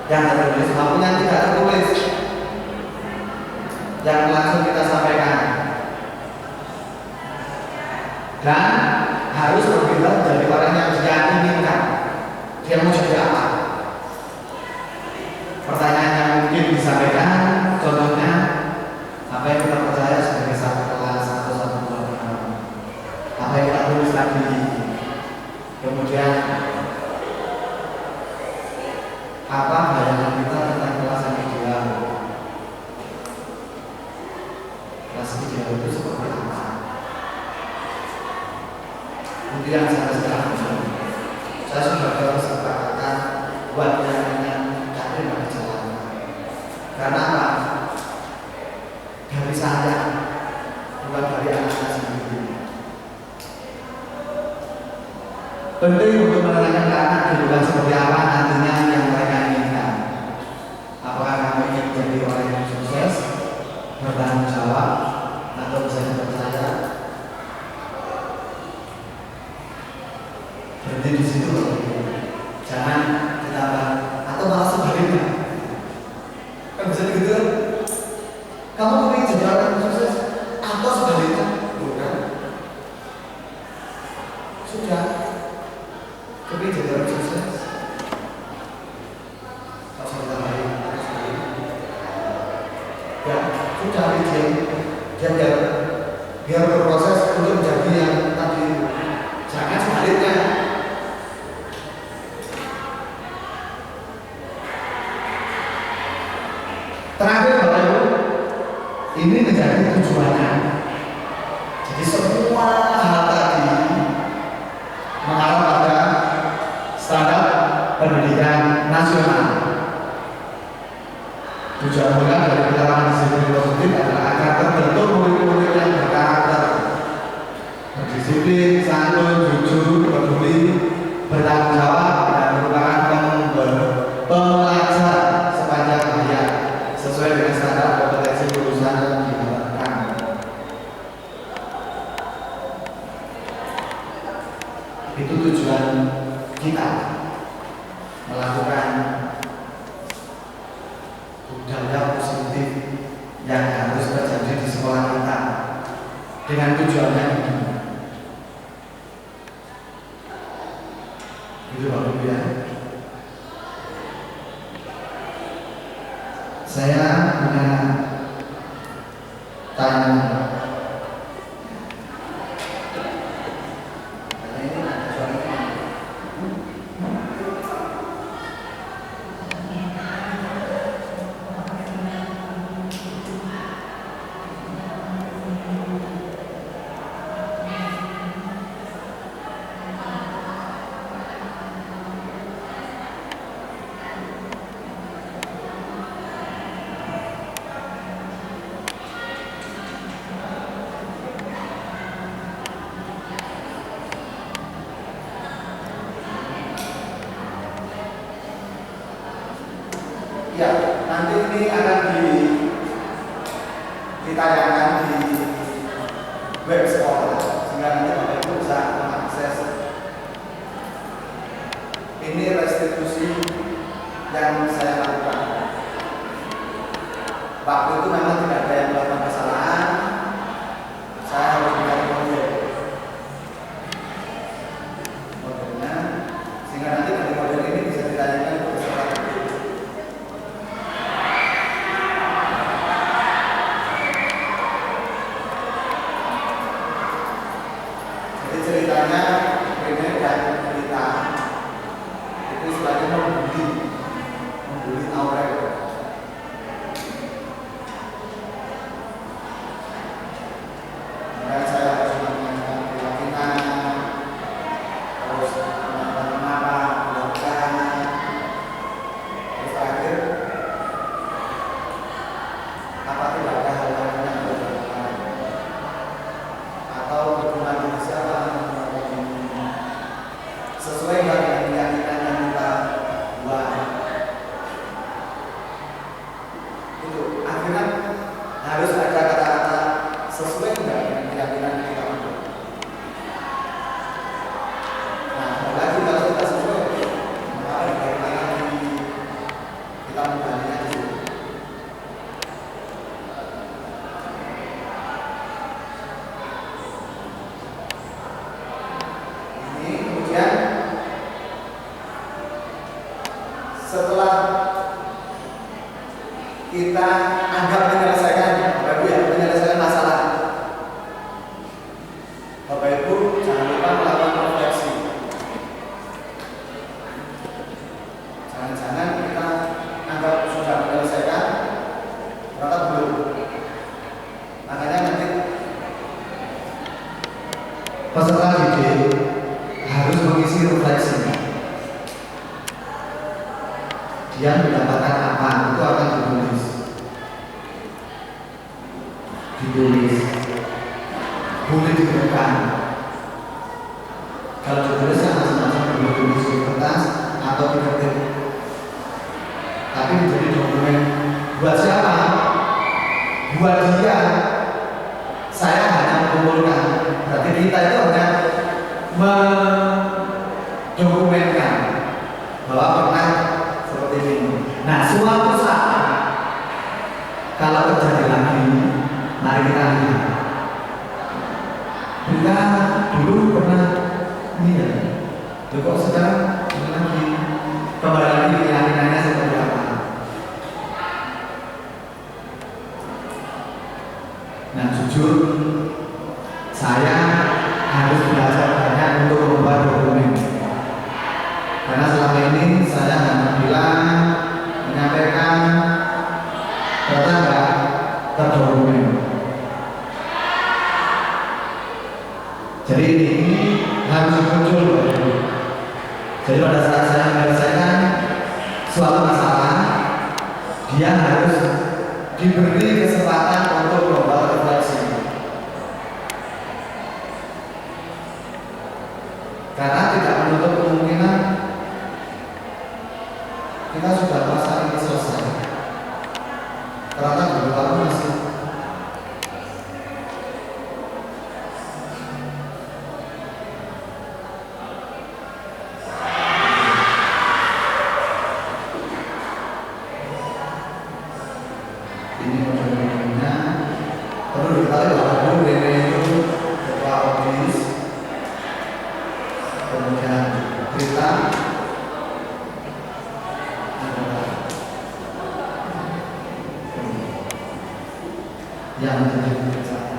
yang tertulis maupun yang tidak tertulis yang langsung kita sampaikan, dan harus berbeda dari orang yang dia inginkan. Dia mau jadi apa? Pertanyaan yang mungkin disampaikan, contohnya apa yang kita percaya sebagai satu kelas atau satu keluarga, apa yang kita tulis tadi, kemudian apa bayangan kita tentang kelas yang ideal. Kelas ideal itu seperti apa? Itu yang saya sekarang saya sudah harus katakan buat yang cari dari jalan. Karena apa? Dari saya, bukan dari anak saya sendiri. Penting untuk menanyakan ke anak kehidupan seperti apa nantinya yang mereka inginkan. Apakah kamu ingin menjadi orang yang sukses, bertanggung jawab, atau bisa dipercaya? Berhenti di situ, jangan ditambah atau malah sebaliknya. Kan bisa begitu kan? Kamu ingin jadi orang yang sukses atau sebaliknya? Bukan. Sudah. Kepingin jadi orang sukses. Tak usah ditambahin. Ya, sudah dia biar berproses untuk menjadi yang tadi. Jangan sebaliknya. Terakhir Bapak Ibu, ini menjadi tujuannya. Jadi semua hal tadi mengarah pada standar pendidikan nasional. Tujuan bukan dari penerapan disiplin positif adalah agar terbentuk murid-murid yang berkarakter, berdisiplin, santun, jujur, peduli, bertanggung jawab, dan merupakan pembelajar sepanjang hayat sesuai dengan standar kompetensi lulusan yang diharapkan. Itu tujuan kita melakukan budaya positif yang harus terjadi di sekolah kita dengan tujuannya ini. Itu Bapak Ibu ya. Saya punya tanya. Ya, nanti ini akan ditayangkan di web sekolah sehingga nanti Bapak Ibu bisa mengakses. Ini restitusi yang saya lakukan. Waktu itu memang tidak ada yang melakukan kesalahan. Saya harus mencari modelnya, sehingga nanti dari model ini bisa ditanyakan ke peserta. Ceritanya Rene dan Rita itu istilahnya membuli Aurel. Dan saya harus menanyakan keyakinan, terus menanyakan marah, melakukan, terus terakhir apa tidak ada hal lain yang berlaku atau berhubungan dengan siapa sesuai dengan keyakinan yang kita buat. Itu akhirnya harus ada kata-kata sesuai dengan keyakinan yang kita buat. Nah, apalagi kalau kita sesuai, maka kaitannya di kita anggap menyelesaikan, Bapak Ibu ya, menyelesaikan masalah. Bapak Ibu jangan lupa melakukan refleksi. Jangan-jangan kita anggap sudah menyelesaikan, ternyata belum. Makanya nanti peserta didik harus mengisi refleksi. Dia mendapatkan apa, itu akan ditulis, boleh ditemukan. Kalau ditulis macam-macam, boleh tulis di kertas atau diketik. Tapi menjadi dokumen buat siapa? Buat dia. Saya hanya mengumpulkan. Berarti kita itu hanya mendokumenkan bahwa pernah seperti ini. Nah, suatu saat kalau terjadi lagi, mari kita lihat. Kita dulu pernah ini ya, kok sekarang ini lagi kembali lagi keyakinannya seperti apa? Nah, jujur saya harus belajar banyak untuk membuat dokumen. Karena selama ini saya hanya bilang, menyampaikan, ternyata enggak terdokumen. Jadi ini harus muncul. Jadi pada saat saya menyelesaikan suatu masalah, dia harus diberi kesempatan untuk membuat refleksi. Karena tidak menutup kemungkinan kita sudah merasa ini selesai. Ternyata beberapa masih. Ini modelnya perlu diketahui bahwa Rene itu ketua ODIS, kemudian Rita yang menjadi pembicara.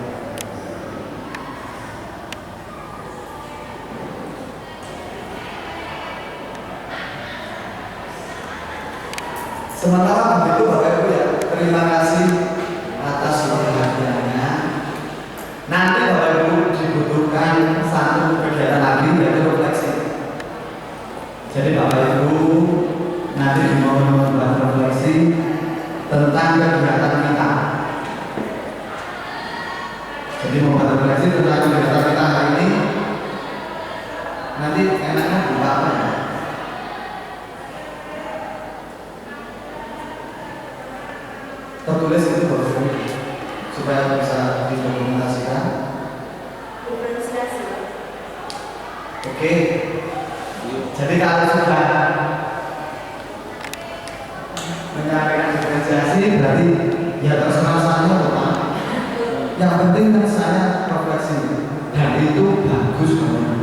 Sementara begitu Bapak Ibu ya, terima kasih atas perhatiannya. Nanti Bapak Ibu dibutuhkan satu kegiatan lagi yaitu refleksi. Jadi Bapak Ibu nanti mau membuat refleksi tentang kegiatan kita. Jadi membuat refleksi tentang kegiatan kita hari ini. Nanti enaknya buat apa ya? Tertulis itu baru supaya bisa didokumentasikan. Oke. Jadi kalau sudah menyampaikan diferensiasi berarti ya terserah saya Bapak. Yang penting kan saya refleksi dan itu bagus banget.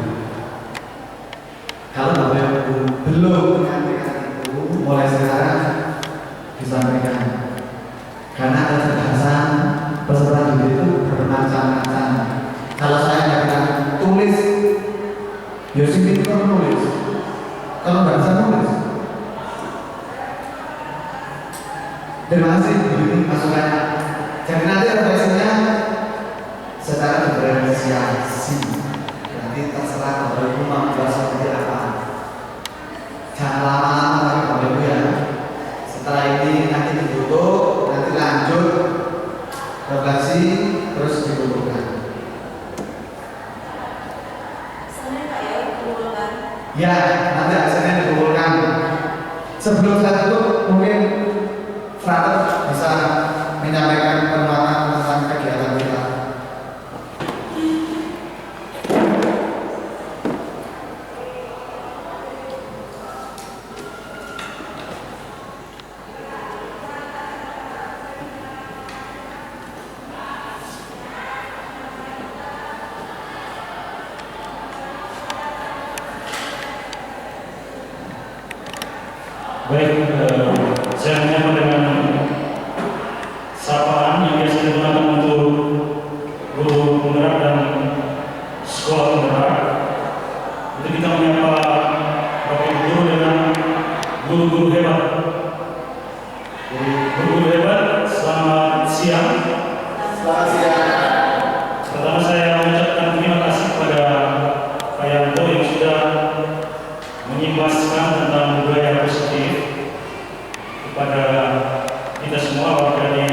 Kalau Bapak Ibu belum menyampaikan itu, mulai sekarang disampaikan. Karena ada kecerdasan peserta didik itu bermacam-macam. Kalau saya nggak bilang tulis, ya sini kita nulis. Kalau nggak bisa nulis. Terima kasih ini masukannya. Jadi nanti refleksinya secara diferensiasi. Nanti terserah Bapak Ibu mau buat seperti apa. Jangan lama-lama Bapak Ibu ya. Setelah ini nanti ditutup, nanti lanjut refleksi terus dikumpulkan. Ya, nanti hasilnya dikumpulkan. Sebelum saya tutup, mungkin Frater bisa menyampaikan penerapan tentang kegiatan kita. Baik, saya menyapa dengan Guru hebat, selamat siang. Selamat siang. Pertama saya mengucapkan terima kasih kepada Pak Yanto yang sudah menyimpaskan tentang budaya positif kepada kita semua warga di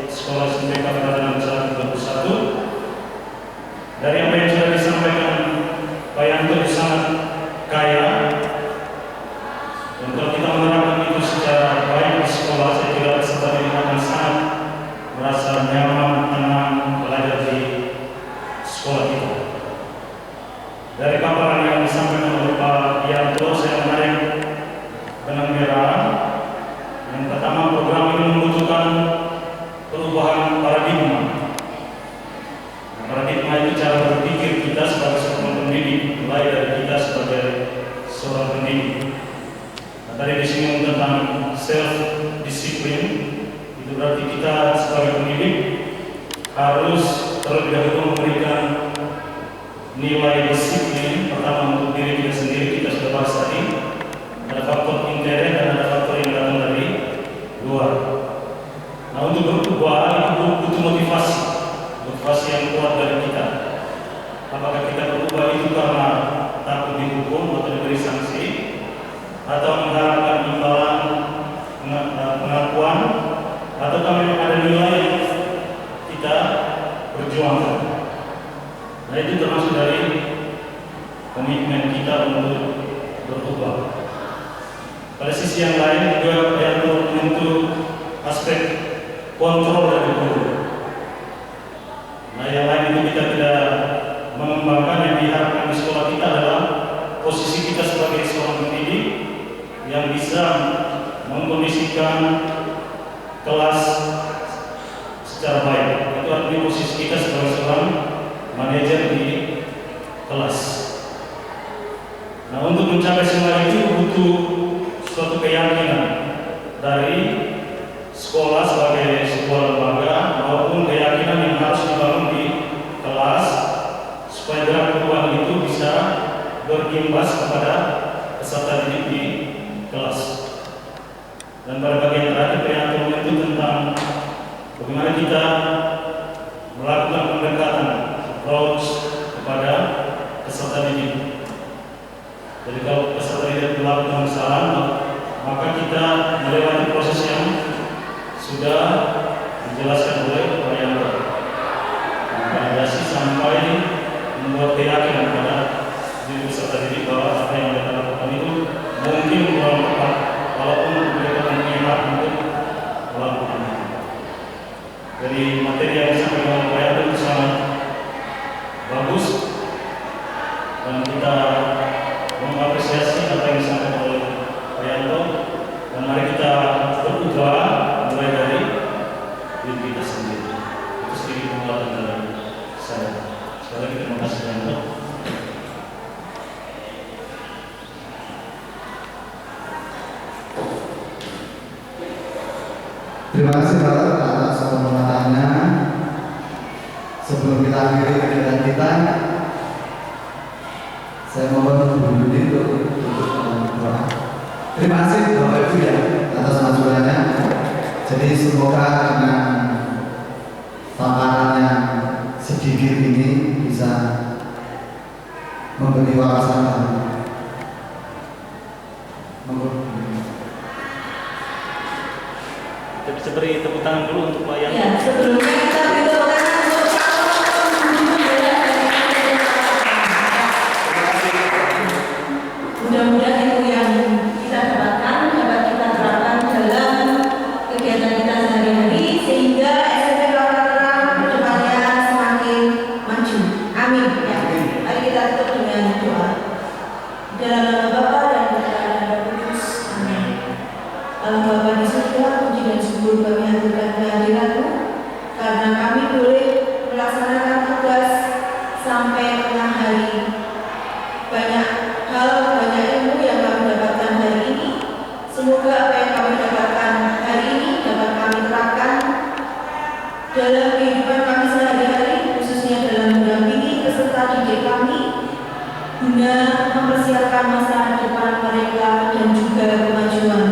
Sekolah SMPK Peradaban Besar 21. Dari apa yang sudah disampaikan Pak Yanto sangat kaya, dan kalau kita menerapkan itu secara baik di sekolah, saya kira peserta didik akan sangat merasa nyaman, tenang belajar di sekolah kita. Dari paparan yang disampaikan oleh Pak Yanto, saya menarik benang merah. Yang pertama, program ini membutuhkan perubahan paradigma. Nah, paradigma itu cara berpikir kita sebagai seorang pendidik, mulai dari kita sebagai seorang pendidik. Nah, tadi disinggung tentang self disiplin, itu berarti kita sebagai pendidik harus terlebih dahulu memberikan nilai disiplin. Pertama untuk diri kita sendiri, kita sudah bahas tadi. Ada faktor intern dan ada faktor yang datang dari luar. Nah, untuk berubah itu butuh motivasi yang kuat dari kita. Apakah kita berubah itu karena takut dihukum atau diberi sanksi, atau mengharapkan imbalan pengakuan, atau memang ada nilai yang kita berjuangkan. Nah, itu termasuk dari komitmen kita untuk berubah. Pada sisi yang lain juga yang menyentuh aspek kontrol dari guru. Nah, yang lain itu kita tidak mengembangkan. Yang diharapkan di sekolah kita adalah posisi kita sebagai seorang pendidik yang bisa mengkondisikan kelas secara baik. Itu artinya posisi kita sebagai seorang manajer di kelas. Nah, untuk mencapai semua itu butuh suatu keyakinan dari sekolah sebagai sebuah lembaga maupun keyakinan yang harus dibangun di kelas supaya gerak perubahan itu bisa berimbas kepada peserta didik di kelas. Dan pada bagian terakhir penyampaian itu tentang bagaimana kita melakukan pendekatan approach kepada peserta didik. Jadi kalau peserta didik melakukan kesalahan, maka kita melewati proses yang sudah dijelaskan oleh Pak Yanto. Validasi sampai membuat keyakinan pada diri peserta didik bahwa apa yang mereka lakukan itu mungkin kurang tepat, walaupun mereka mempunyai hak untuk melakukan itu. Dari materi yang disampaikan oleh Pak Yanto itu sangat bagus, dan kita mengapresiasi apa yang disampaikan oleh Pak Yanto, dan mari kita berubah mulai dari diri kita sendiri. Itu sedikit penguatan dari saya. Sekali lagi terima kasih Pak Yanto. Terima kasih Bapak atas penguatannya. Sebelum kita akhiri kegiatan kita, saya mohon Bu Yudi untuk berdoa. Terima kasih Bapak Ibu ya atas masukannya. Jadi semoga dengan paparan yang sedikit ini bisa memberi wawasan baru. Kita bisa beri tepuk tangan dulu untuk Pak Yanto. Ya, sebelumnya kita beri tepuk tangan untuk mudah-mudahan itu yang kita dapatkan dapat kita terapkan dalam kegiatan kita sehari-hari sehingga SMP Terang kedepannya semakin maju. Amin. Ya. Mari kita tutup dengan doa. Dalam nama Bapa dan Putra dan Roh Kudus. Amin. Allah Bapa di surga, puji dan syukur kami haturkan kehadiran-Mu karena kami boleh melaksanakan tugas sampai tengah hari. Banyak hal, banyak ilmu yang kami dapatkan hari ini. Semoga apa yang kami dapatkan hari ini dapat kami terapkan dalam kehidupan kami sehari-hari, khususnya dalam mendampingi peserta didik kami guna mempersiapkan masa depan mereka dan juga kemajuan